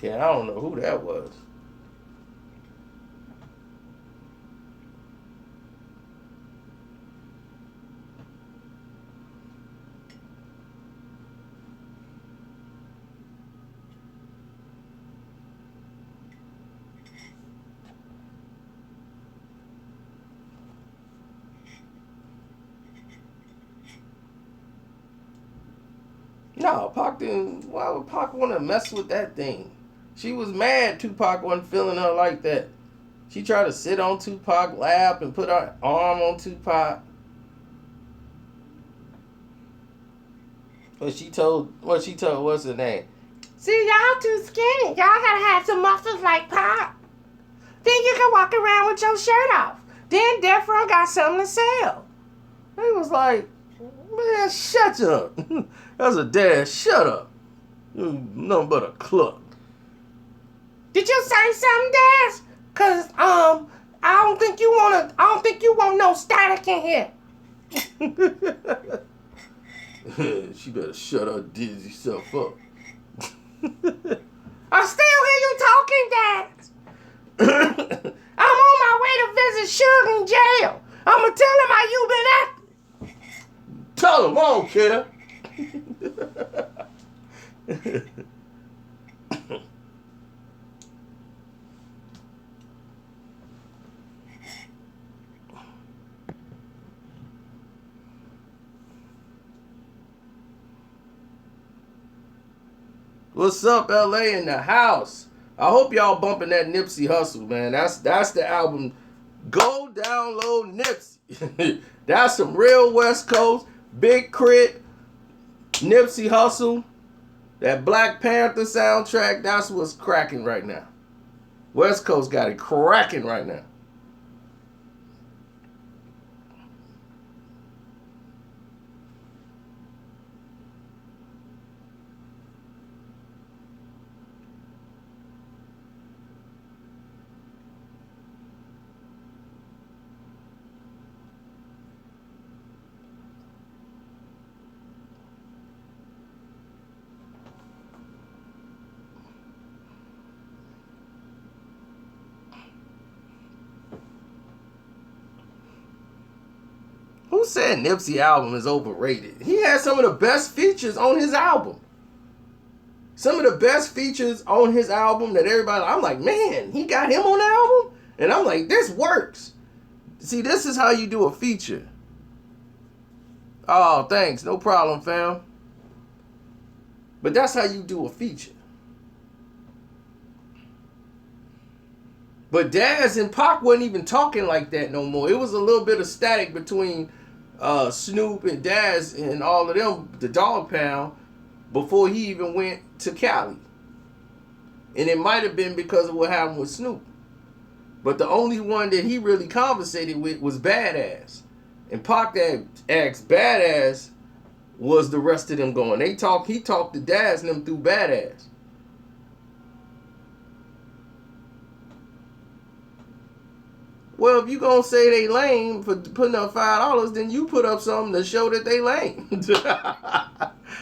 Okay, I don't know who that was. No, Pac didn't. Why would Pac want to mess with that thing? She was mad Tupac wasn't feeling her like that. She tried to sit on Tupac's lap and put her arm on Tupac. What she told, what's her name? See, y'all too skinny. Y'all gotta have some muscles like Pop. Then you can walk around with your shirt off. Then Deathrow got something to sell. He was like, man, shut up. That's a dad, shut up. You nothing but a cluck. Did you say something, Daz? Cause I don't think you want no static in here. She better shut her dizzy self up. I still hear you talking, Daz. I'm on my way to visit Suge in jail. I'ma tell him how you been acting. Tell him I don't care. What's up, LA in the house? I hope y'all bumping that Nipsey Hussle, man. That's the album. Go download Nipsey. That's some real West Coast, Big Crit, Nipsey Hussle. That Black Panther soundtrack, that's what's cracking right now. West Coast got it cracking right now. Who said Nipsey album is overrated? He had some of the best features on his album. Some of the best features on his album that everybody, I'm like, man, he got him on the album? And I'm like, this works. See, this is how you do a feature. Oh, thanks. No problem, fam. But that's how you do a feature. But Daz and Pac wasn't even talking like that no more. It was a little bit of static between Snoop and Daz and all of them, the Dog Pound, before he even went to Cali. And it might have been because of what happened with Snoop. But the only one that he really conversated with was Badass. And Pac that asked Badass was the rest of them going. He talked to Daz and them through Badass. Well, if you gonna say they lame for putting up $5, then you put up something to show that they lame.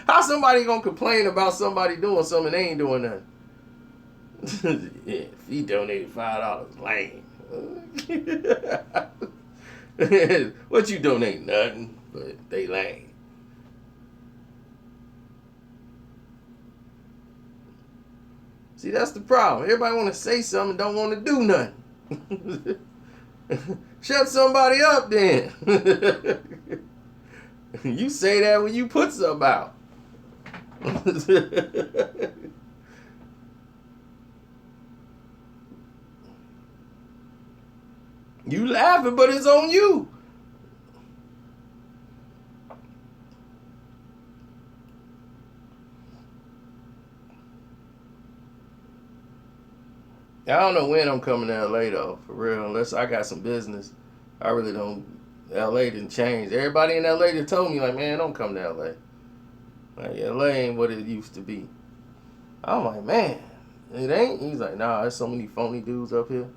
How somebody gonna complain about somebody doing something and they ain't doing nothing? Yeah, if he donated $5, lame. What you donate? Nothing, but they lame. See, that's the problem. Everybody want to say something and don't want to do nothing. Shut somebody up then. You say that when you put something out. You laughing, but it's on you. I don't know when I'm coming to LA though, for real. Unless I got some business. I really don't. LA didn't change. Everybody in LA that told me, like, man, don't come to LA. Like, LA ain't what it used to be. I'm like, man, it ain't. He's like, nah, there's so many phony dudes up here.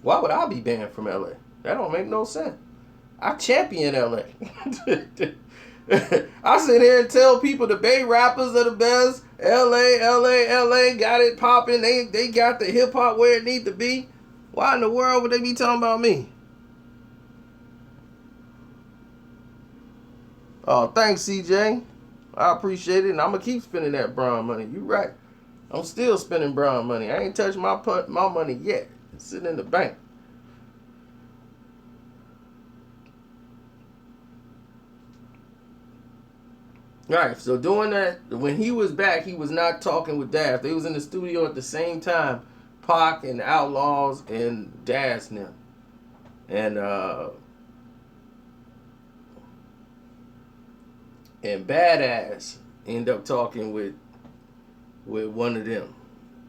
Why would I be banned from LA? That don't make no sense. I champion LA. I sit here and tell people the Bay rappers are the best. LA got it popping. They got the hip hop where it need to be. Why in the world would they be talking about me? Oh, thanks, CJ. I appreciate it, and I'm gonna keep spending that brown money. You right. I'm still spending brown money. I ain't touched my money yet. It's sitting in the bank. Right, so doing that, when he was back, he was not talking with Daz. They was in the studio at the same time, Pac and Outlaws and Daz and them. And Badass ended up talking with one of them.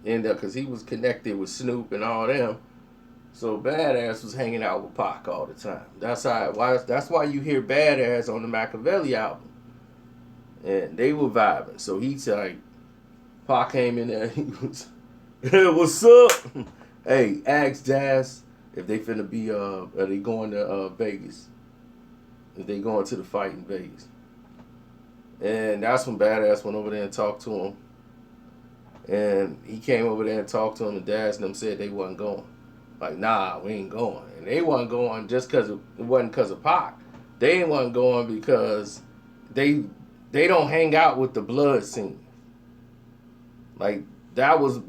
Ended up, because he was connected with Snoop and all them. So Badass was hanging out with Pac all the time. That's why you hear Badass on the Machiavelli album. And they were vibing. So he's like, Pac came in there. He was, hey, what's up? Hey, ask Daz if they finna be, are they going to Vegas? If they going to the fight in Vegas. And that's when Badass went over there and talked to him. And he came over there and talked to him, and Daz and them said they wasn't going. Like, nah, we ain't going. And they wasn't going just because it wasn't because of Pac. They wasn't going because they don't hang out with the blood scene. Like, that was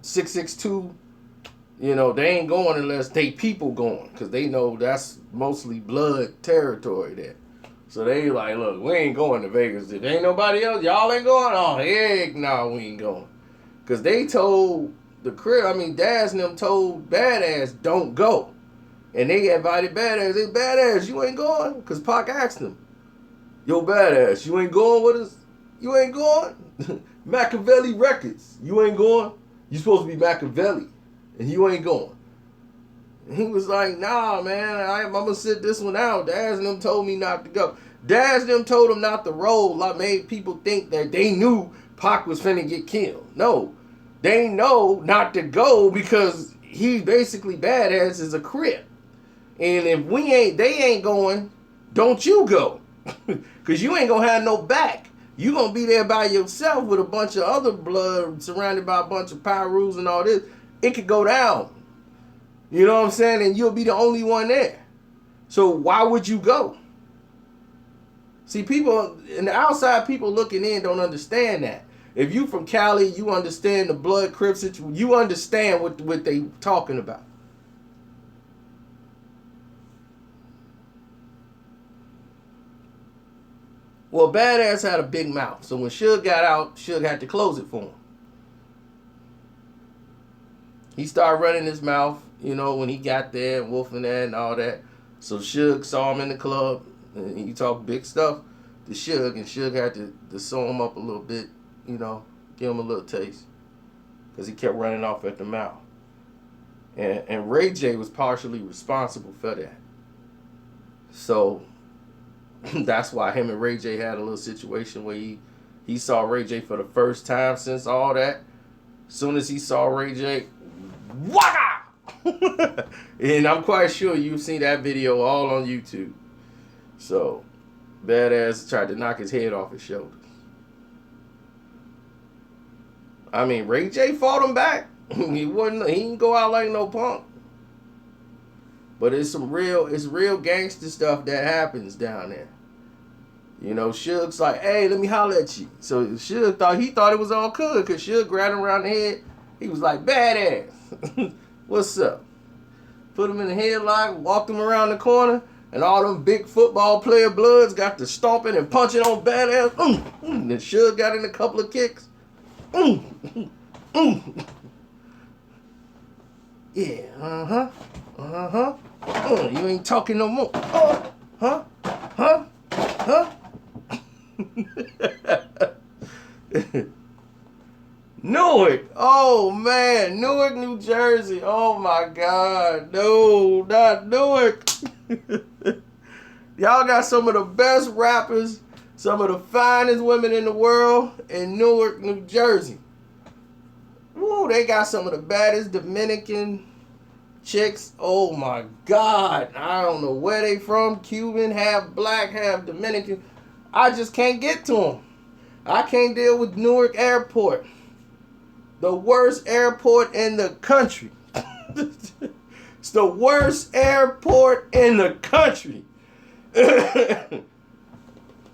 662. You know, they ain't going unless they people going, because they know that's mostly blood territory there. So they like, look, we ain't going to Vegas. If ain't nobody else, y'all ain't going? Oh, heck no, we ain't going. Because they told the crib, Daz and them told Badass, don't go. And they invited Badass. They, Badass, you ain't going? Because Pac asked him, yo, Badass, you ain't going with us? You ain't going? Machiavelli Records, you ain't going? You supposed to be Machiavelli, and you ain't going. And he was like, nah, man, I'm going to sit this one out. Daz and them told me not to go. Daz and them told him not to roll. Like, made people think that they knew Pac was finna get killed. No, they know not to go because he basically Badass is a crip. And if they ain't going, don't you go. Because you ain't going to have no back. You going to be there by yourself with a bunch of other blood surrounded by a bunch of Pyrus and all this. It could go down. You know what I'm saying? And you'll be the only one there. So why would you go? See, people, and the outside people looking in don't understand that. If you from Cali, you understand the blood crip situation. You understand what they talking about. Well, Badass had a big mouth. So when Suge got out, Suge had to close it for him. He started running his mouth, you know, when he got there and wolfing that and all that. So Suge saw him in the club and he talked big stuff to Suge, and Suge had to sew him up a little bit, you know, give him a little taste. Because he kept running off at the mouth. And Ray J was partially responsible for that. So that's why him and Ray J had a little situation where he saw Ray J for the first time since all that. As soon as he saw Ray J, waka! And I'm quite sure you've seen that video all on YouTube. So, Badass tried to knock his head off his shoulders. Ray J fought him back. He didn't go out like no punk. But it's real gangster stuff that happens down there. You know, Suge's like, hey, let me holler at you. So Suge thought it was all good, because Suge grabbed him around the head. He was like, Badass, what's up? Put him in the headlock, walked him around the corner, and all them big football player bloods got to stomping and punching on Badass. And Suge got in a couple of kicks. Yeah, you ain't talking no more. Huh? Newark. Oh man, Newark, New Jersey. Oh my God. No, not Newark. Y'all got some of the best rappers, some of the finest women in the world in Newark, New Jersey. Woo, they got some of the baddest Dominican chicks. Oh my God. I don't know where they from. Cuban, half black, half Dominican. I just can't get to them. I can't deal with Newark Airport. The worst airport in the country. It's the worst airport in the country.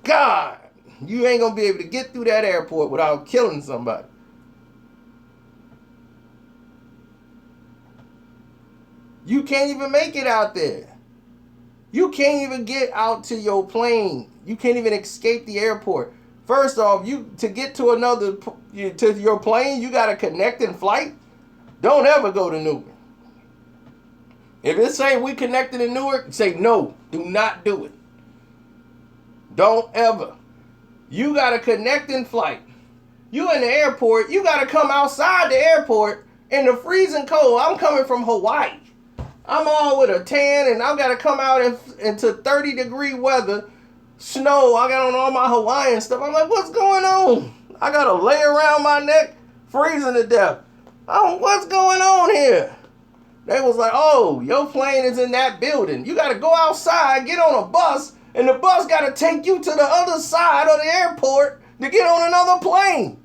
God, you ain't gonna be able to get through that airport without killing somebody. You can't even make it out there. You can't even get out to your plane. You can't even escape the airport. First off, to get to your plane, you got a connecting flight. Don't ever go to Newark. If it say we connected in Newark, say no. Do not do it. Don't ever. You got a connecting flight. You in the airport. You got to come outside the airport in the freezing cold. I'm coming from Hawaii. I'm all with a tan, and I've got to come out into 30-degree weather, snow. I got on all my Hawaiian stuff. I'm like, what's going on? I got a layer around my neck, freezing to death. What's going on here? They was like, oh, your plane is in that building. You got to go outside, get on a bus, and the bus got to take you to the other side of the airport to get on another plane.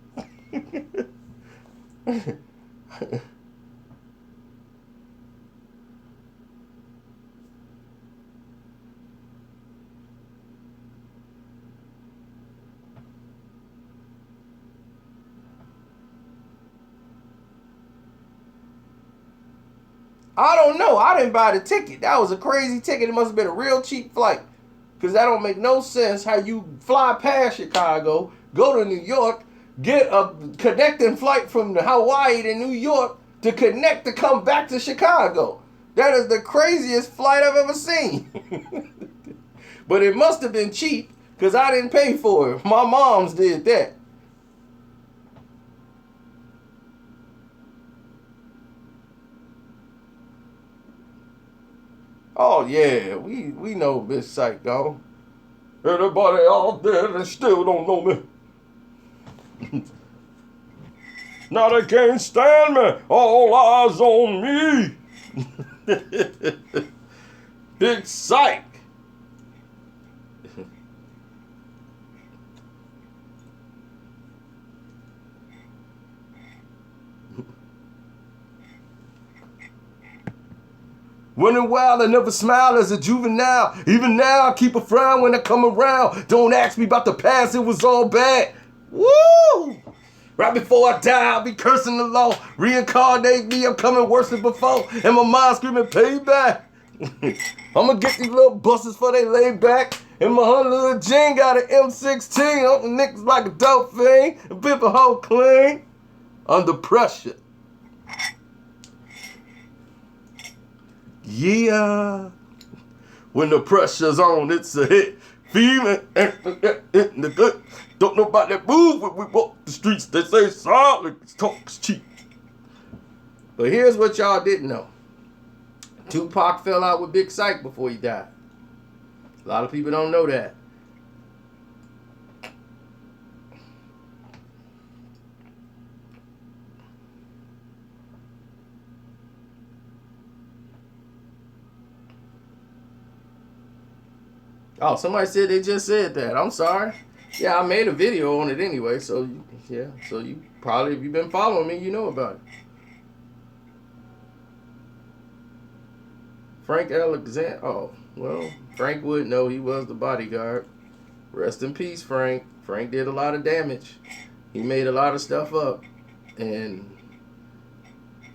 I don't know. I didn't buy the ticket. That was a crazy ticket. It must have been a real cheap flight. Because that don't make no sense how you fly past Chicago, go to New York, get a connecting flight from Hawaii to New York to connect to come back to Chicago. That is the craziest flight I've ever seen. But it must have been cheap because I didn't pay for it. My mom's did that. Oh yeah, we know Big Psych, dog. Everybody out there that still don't know me. Now they can't stand me. All eyes on me. Big Psych. Running wild, I never smile as a juvenile. Even now, I keep a frown when I come around. Don't ask me about the past, it was all bad. Woo! Right before I die, I'll be cursing the law. Reincarnate me, I'm coming worse than before. And my mind screaming payback. I'ma get these little busters before they lay back. And my little Jean got an M16. I'm the niggas like a dope fiend. And pimp a whole clean. Under pressure. Yeah, when the pressure's on, it's a hit. Feeling in the good. Don't know about that move when we walk the streets. They say silence talk's cheap. But here's what y'all didn't know. Tupac fell out with Big Psych before he died. A lot of people don't know that. Oh, somebody said they just said that. I'm sorry. Yeah, I made a video on it anyway. So, yeah. So, you probably, if you've been following me, you know about it. Frank Alexander. Oh, well, Frank would know he was the bodyguard. Rest in peace, Frank. Frank did a lot of damage. He made a lot of stuff up. And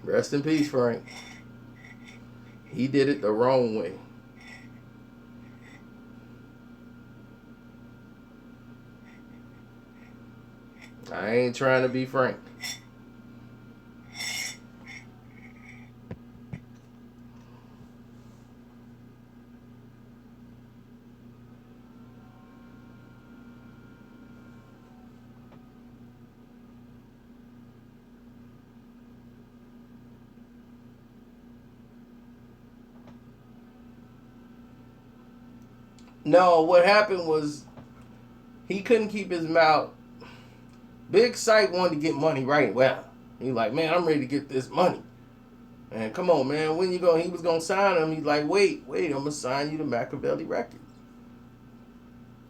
rest in peace, Frank. He did it the wrong way. I ain't trying to be Frank. No, what happened was he couldn't keep his mouth. Big Sight wanted to get money right well. He like, man, I'm ready to get this money. And come on, man, when you going? He was going to sign him. He's like, wait, I'm going to sign you to Machiavelli Records.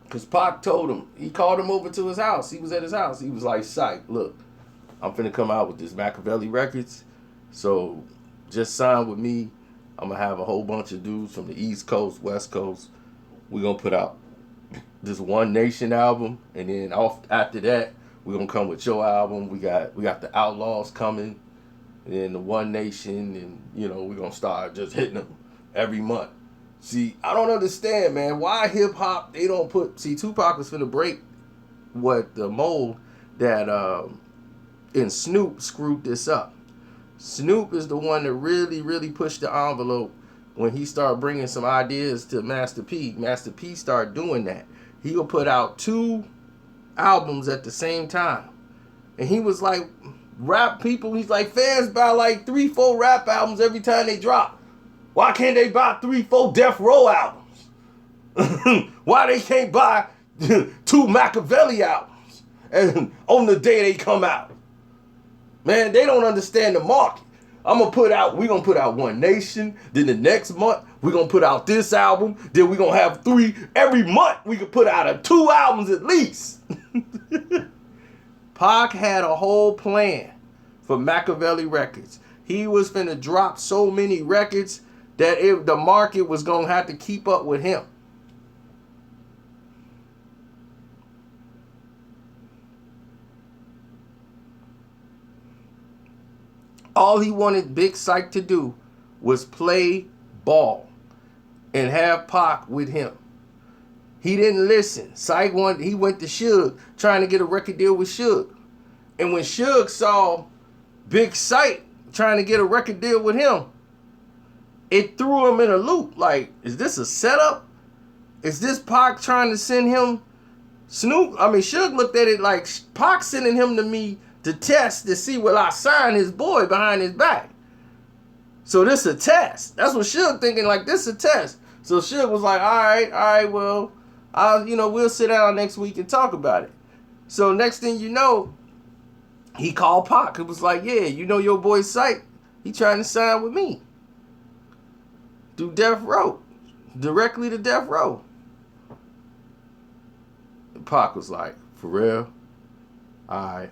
Because Pac told him, he called him over to his house. He was at his house. He was like, "Psych, look, I'm finna come out with this Machiavelli Records. So just sign with me. I'm going to have a whole bunch of dudes from the East Coast, West Coast. We're going to put out this One Nation album. And then after that, we're going to come with your album. We got the Outlaws coming. And then the One Nation. And, we're going to start just hitting them every month." See, I don't understand, man. Why hip-hop, they don't put... See, Tupac was finna break the mold that... and Snoop screwed this up. Snoop is the one that really, really pushed the envelope when he started bringing some ideas to Master P. Master P started doing that. He would put out 2 albums at the same time. And he was like, rap people, he's like, fans buy like 3-4 rap albums every time they drop. Why can't they buy 3-4 Deathrow albums? Why they can't buy 2 Machiavelli albums and on the day they come out? Man, they don't understand the market. We're gonna put out One Nation, then the next month, we're gonna put out this album, then we're gonna have 3. Every month, we could put out 2 albums at least. Pac had a whole plan for Machiavelli Records. He was finna drop so many records that the market was gonna have to keep up with him. All he wanted Big Syke to do was play ball and have Pac with him. He didn't listen. Syke he went to Suge trying to get a record deal with Suge. And when Suge saw Big Syke trying to get a record deal with him, it threw him in a loop. Like, is this a setup? Is this Pac trying to send him Snoop? I mean, Suge looked at it like Pac sending him to me to test to see will I sign his boy behind his back. So this a test. That's what Suge thinking, like, this a test. So Suge was like, all right, well, we'll sit down next week and talk about it. So next thing you know, he called Pac. It was like, yeah, your boy Syke, he trying to sign with me. Through Deathrow. Directly to Deathrow. And Pac was like, for real? Alright.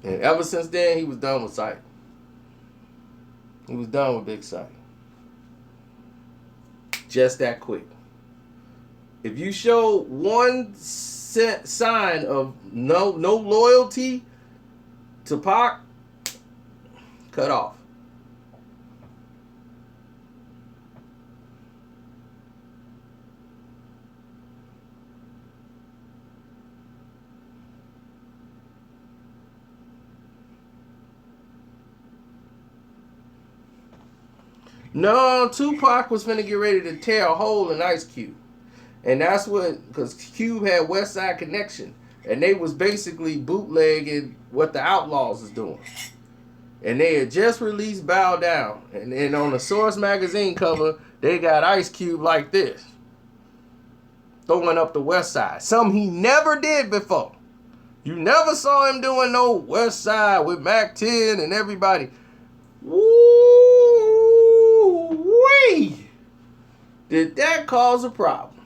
And ever since then, he was done with Syke. He was done with Big Syke. Just that quick. If you show one sign of no loyalty to Pac, cut off. No, Tupac was finna get ready to tear a hole in Ice Cube. And that's because Cube had West Side Connection. And they was basically bootlegging what the Outlaws is doing. And they had just released Bow Down. And on the Source magazine cover, they got Ice Cube like this. Throwing up the West Side. Something he never did before. You never saw him doing no West Side with Mac 10 and everybody. Woo-wee! Did that cause a problem?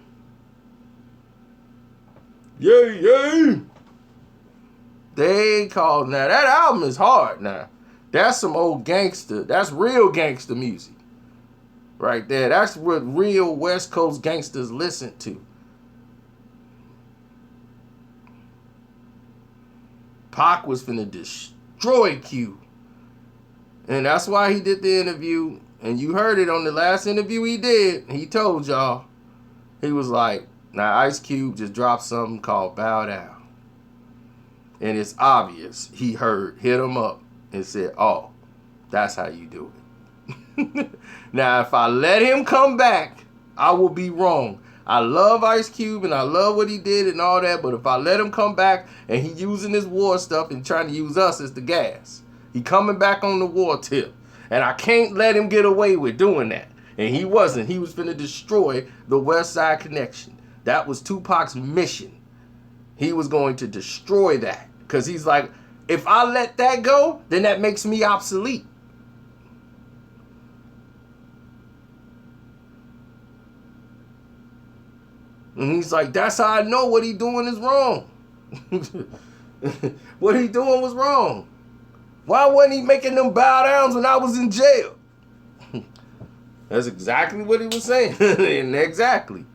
Yay! They called, now that album is hard now. That's some old gangster. That's real gangster music. Right there. That's what real West Coast gangsters listen to. Pac was finna destroy Q. And that's why he did the interview. And you heard it on the last interview he did. He told y'all. He was like, now Ice Cube just dropped something called Bow Down. And it's obvious he hit him up and said, oh, that's how you do it. Now, if I let him come back, I will be wrong. I love Ice Cube and I love what he did and all that, but if I let him come back and he using his war stuff and trying to use us as the gas, he coming back on the war tip. And I can't let him get away with doing that. And he wasn't. He was finna destroy the West Side Connection. That was Tupac's mission. He was going to destroy that. Because he's like, if I let that go, then that makes me obsolete. And he's like, that's how I know what he doing is wrong. What he doing was wrong. Why wasn't he making them bow downs when I was in jail? That's exactly what he was saying. And exactly.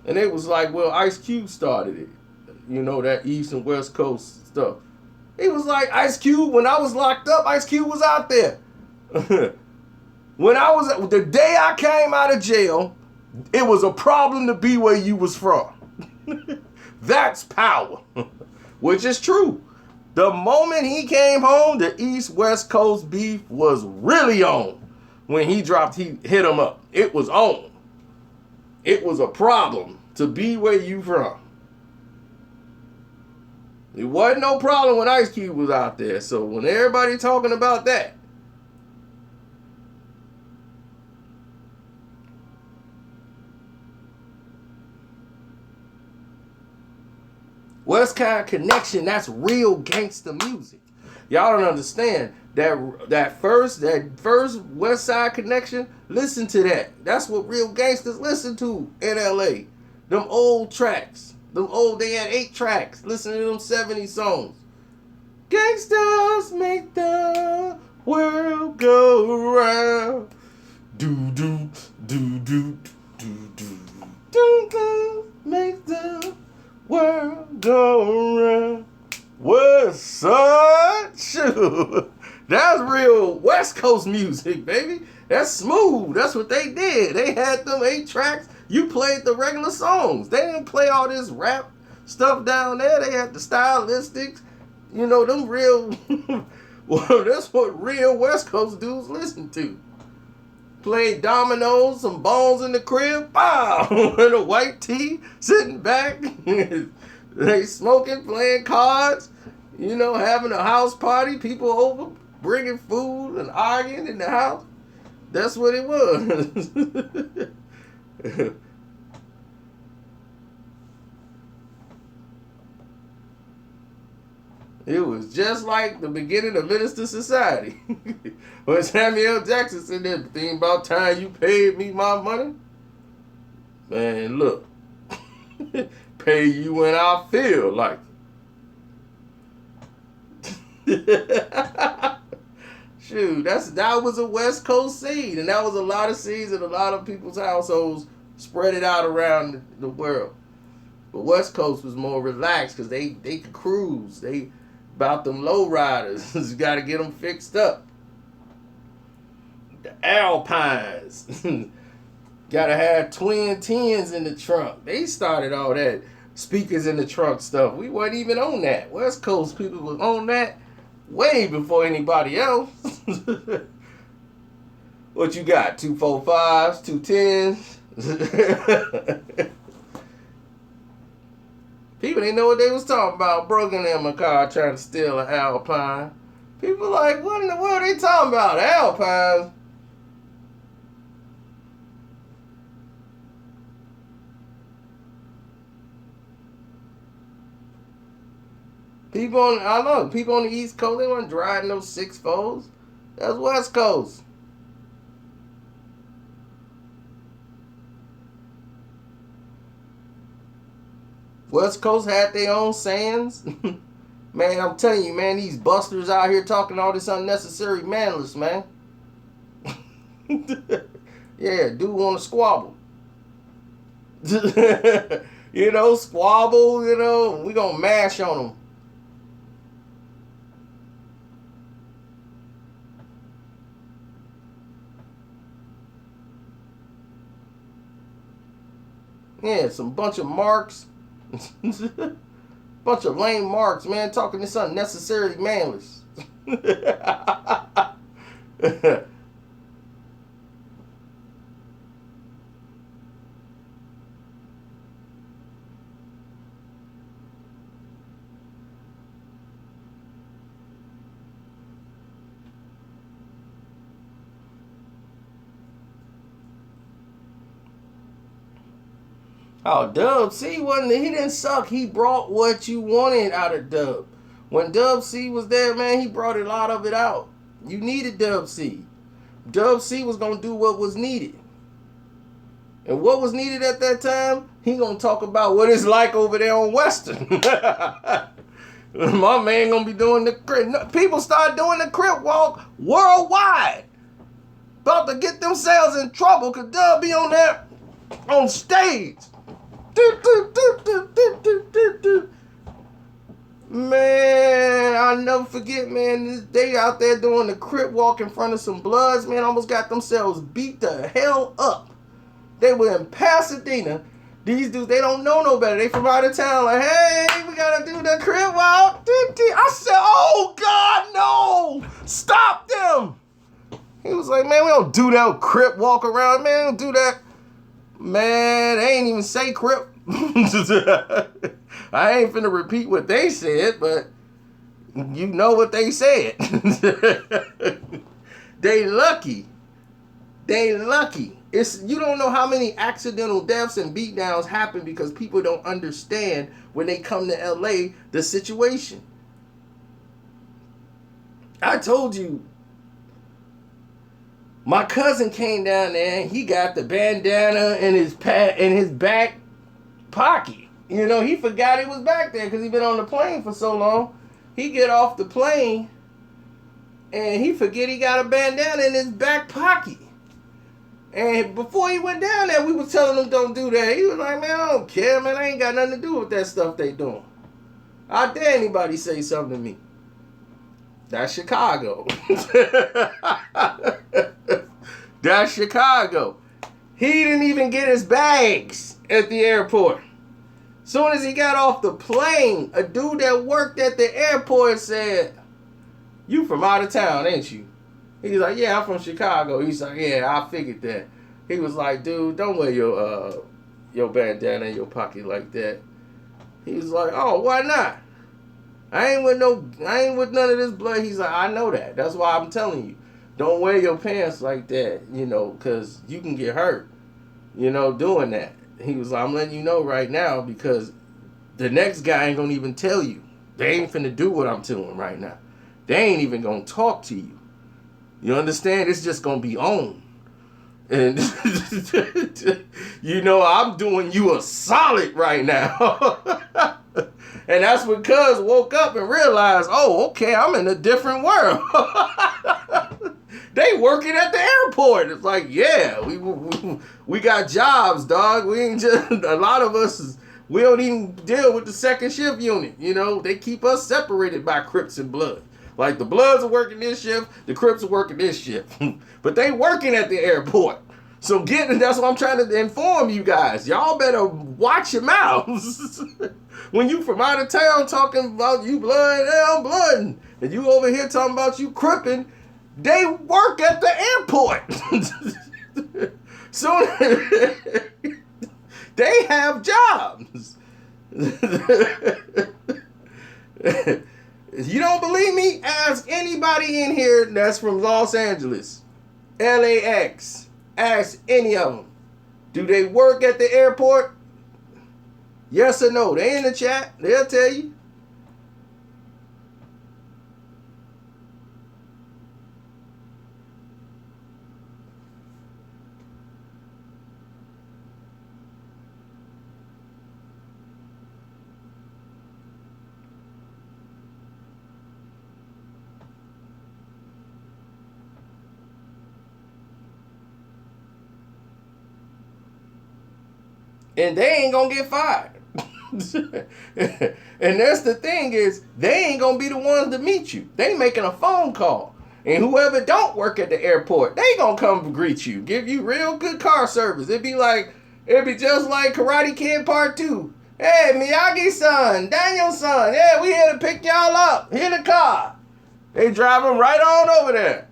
And it was like, well, Ice Cube started it. You know, that East and West Coast stuff. He was like, Ice Cube, when I was locked up, Ice Cube was out there. The day I came out of jail, it was a problem to be where you was from. That's power. Which is true. The moment he came home, the East-West Coast beef was really on. When he hit him up. It was on. It was a problem to be where you from. It wasn't no problem when Ice Cube was out there. So when everybody talking about that, West Side Connection, that's real gangster music. Y'all don't understand that first West Side Connection. Listen to that. That's what real gangsters listen to in LA. Them old tracks. They had 8 tracks. Listen to them 70 songs. Gangsters make the world go round. Do do do do do do do do. Make the world go round. West Side? Shoot. That's real West Coast music, baby. That's smooth. That's what they did. They had them 8 tracks. You played the regular songs. They didn't play all this rap stuff down there. They had the stylistics. You know, them real... Well, that's what real West Coast dudes listen to. Played dominoes, some bones in the crib. Bow! In a white tee, sitting back. They smoking, playing cards. You know, having a house party. People over, bringing food and arguing in the house. That's what it was. It was just like the beginning of Minister Society. When Samuel Jackson said that thing about time you paid me my money. Man, look. Pay you when I feel like it. Shoot, that was a West Coast seed, and that was a lot of seeds in a lot of people's households, spread it out around the world. But West Coast was more relaxed because they could cruise. They about them low riders. You got to get them fixed up. The Alpines. Got to have twin tens in the trunk. They started all that speakers in the trunk stuff. We weren't even on that. West Coast people was on that way before anybody else. What you got? 245s, 210s? People didn't know what they was talking about. Broken in my car trying to steal an Alpine. People like, what in the world are they talking about? Alpines? People on the East Coast, they weren't driving those 6-4s. That's West Coast. West Coast had their own sayings. Man, I'm telling you, man, these busters out here talking all this unnecessary manliness, man. Yeah, dude want to squabble. You know, squabble, you know, we gonna mash on them. Yeah, some bunch of marks. Bunch of lame marks, man, talking this unnecessarily manless. Oh, Dub C he didn't suck. He brought what you wanted out of Dub. When Dub C was there, man, he brought a lot of it out. You needed Dub C. Dub C was going to do what was needed. And what was needed at that time? He gonna talk about what it's like over there on Western. My man gonna be doing the crip. People start doing the crip walk worldwide. About to get themselves in trouble because they'll be on there on stage. Man, I'll never forget, man. They out there doing the crip walk in front of some Bloods, man. Almost got themselves beat the hell up. They were in Pasadena. These dudes, they don't know no better. They from out of town. Like, hey, we gotta do the crip walk. I said, oh God, no! Stop them! He was like, man, we don't do that crip walk around, man. We don't do that. Man, they ain't even say crip. I ain't finna repeat what they said, but you know what they said. They lucky. They lucky. You don't know how many accidental deaths and beatdowns happen because people don't understand when they come to LA the situation. I told you, my cousin came down there and he got the bandana in his back pocket. You know, he forgot it was back there because he been on the plane for so long. He get off the plane and he forget he got a bandana in his back pocket. And before he went down there, we was telling him don't do that. He was like, man, I don't care, man. I ain't got nothing to do with that stuff they doing. I dare anybody say something to me. That's Chicago. That's Chicago. He didn't even get his bags at the airport. Soon as he got off the plane, a dude that worked at the airport said, you from out of town, ain't you? He's like, yeah, I'm from Chicago. He's like, yeah, I figured that. He was like, dude, don't wear your bandana in your pocket like that. He was like, oh, why not? I ain't with none of this blood. He's like, I know that. That's why I'm telling you. Don't wear your pants like that, you know, because you can get hurt, you know, doing that. He was like, I'm letting you know right now because the next guy ain't going to even tell you. They ain't finna do what I'm doing right now. They ain't even going to talk to you. You understand? It's just going to be on. And, you know, I'm doing you a solid right now. And that's when Cuz woke up and realized, oh, okay, I'm in a different world. They working at the airport. It's like, yeah, we got jobs, dog. We ain't just, a lot of us, we don't even deal with the second shift unit. You know, they keep us separated by Crips and Bloods. Like the Bloods are working this shift, the Crips are working this shift. But they working at the airport. So that's what I'm trying to inform you guys. Y'all better watch your mouths. When you from out of town talking about you blood, I'm blooding, and you over here talking about you cripping, they work at the airport. So they have jobs. You don't believe me? Ask anybody in here that's from Los Angeles, LAX. Ask any of them. Do they work at the airport? Yes or no? They in the chat. They'll tell you. And they ain't gonna get fired. And that's the thing is, they ain't gonna be the ones to meet you. They making a phone call. And whoever don't work at the airport, they gonna come greet you. Give you real good car service. It'd be just like Karate Kid Part 2. Hey, Miyagi-san, Daniel-san, yeah, we here to pick y'all up. Here the car. They driving right on over there.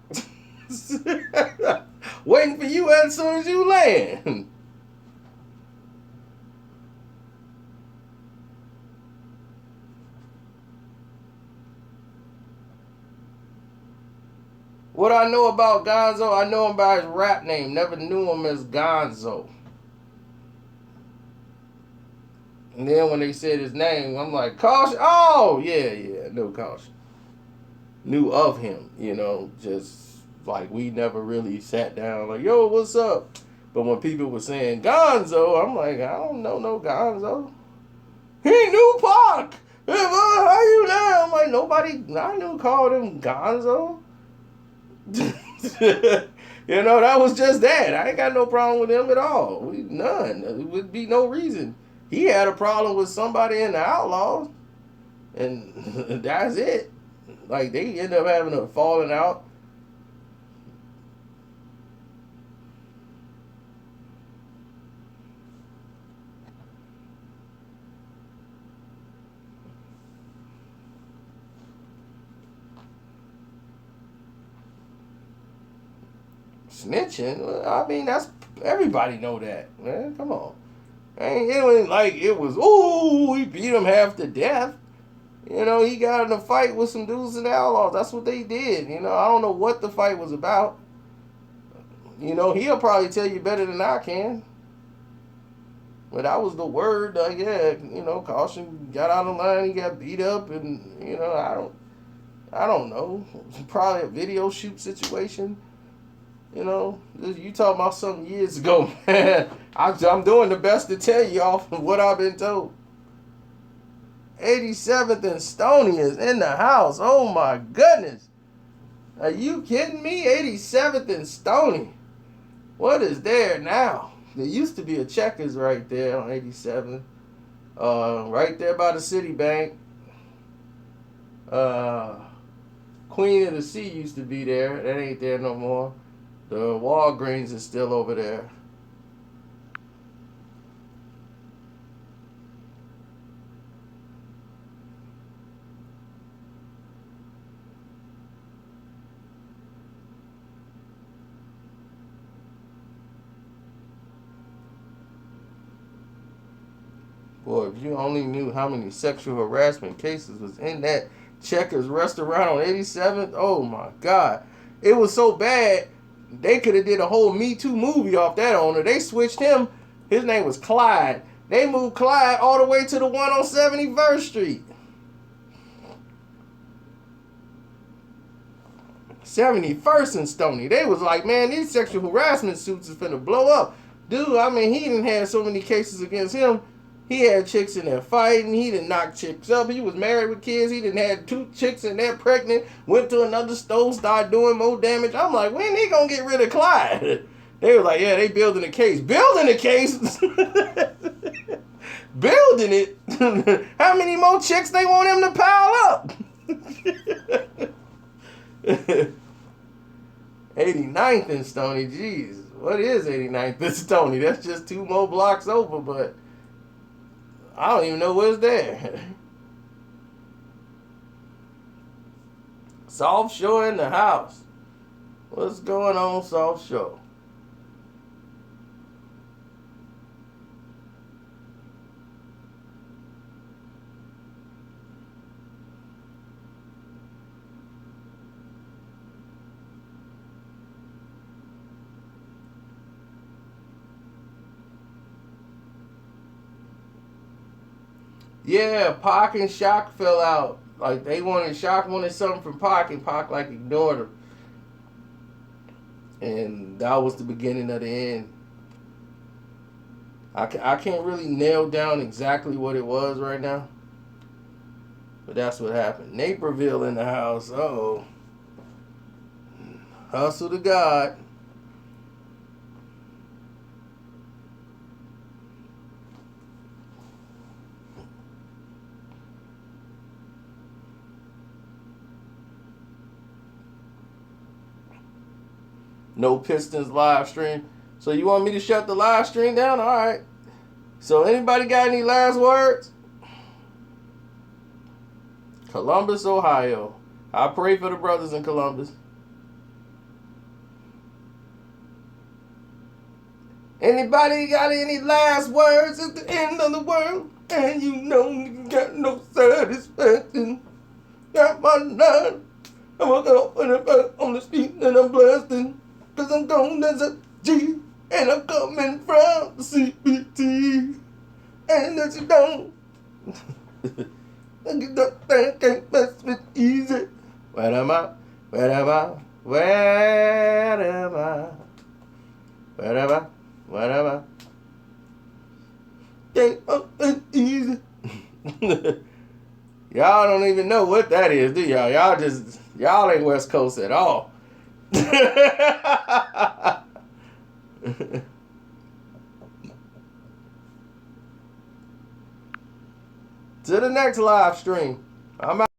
Waiting for you as soon as you land. What I know about Gonzo, I know him by his rap name. Never knew him as Gonzo. And then when they said his name, I'm like, Caution? Oh, yeah, no Caution. Knew of him, you know, just like we never really sat down like, yo, what's up? But when people were saying Gonzo, I'm like, I don't know no Gonzo. He knew Pac. How you know? I'm like, nobody I knew called him Gonzo. You know, that was just that. I ain't got no problem with him at all. None. It would be no reason. He had a problem with somebody in the Outlaws, and that's it. Like, they end up having a falling out. Snitching? I mean, that's everybody know that, man. Come on. It ain't like it was, ooh, we beat him half to death. You know, he got in a fight with some dudes in the Outlaws. That's what they did. You know, I don't know what the fight was about. You know, he'll probably tell you better than I can. But that was the word, yeah, you know, Caution got out of line, he got beat up, and, you know, I don't know. Probably a video shoot situation. You know, you talking about something years ago, man. I'm doing the best to tell y'all from what I've been told. 87th and Stony is in the house. Oh my goodness. Are you kidding me? 87th and Stony. What is there now? There used to be a Checkers right there on 87th. Right there by the Citibank. Queen of the Sea used to be there. That ain't there no more. The Walgreens is still over there. Boy, if you only knew how many sexual harassment cases was in that Checkers restaurant on 87th, oh my God. It was so bad, they could have did a whole Me Too movie off that owner. They switched him. His name was Clyde. They moved Clyde all the way to the one on 71st Street. 71st and Stony. They was like, man, these sexual harassment suits is finna blow up. Dude, I mean, he didn't have so many cases against him. He had chicks in there fighting. He didn't knock chicks up. He was married with kids. He didn't have 2 chicks in there pregnant. Went to another store, started doing more damage. I'm like, when they gonna get rid of Clyde? They were like, yeah, they building a case. Building a case? Building it? How many more chicks they want him to pile up? 89th and Stony. Jeez, what is 89th and Stony? That's just 2 more blocks over, but I don't even know what's there. South Shore in the house. What's going on, South Shore? Yeah, Pac and Shock fell out. Like, Shock wanted something from Pac, and Pac, like, ignored him. And that was the beginning of the end. I can't really nail down exactly what it was right now. But that's what happened. Naperville in the house. Uh-oh. Hustle to God. No Pistons live stream. So you want me to shut the live stream down? All right. So anybody got any last words? Columbus, Ohio. I pray for the brothers in Columbus. Anybody got any last words at the end of the world? And you know you got no satisfaction. Got my nine. I'm walking up on the street and I'm blasting. Cause I'm gone as a G, and I'm coming from the CPT. And that you don't. That can't mess with easy. Where am I? Where am I? Where am I? Where am I? Whatever. Think easy. Y'all don't even know what that is, do y'all? Y'all ain't West Coast at all. To the next live stream. I'm out.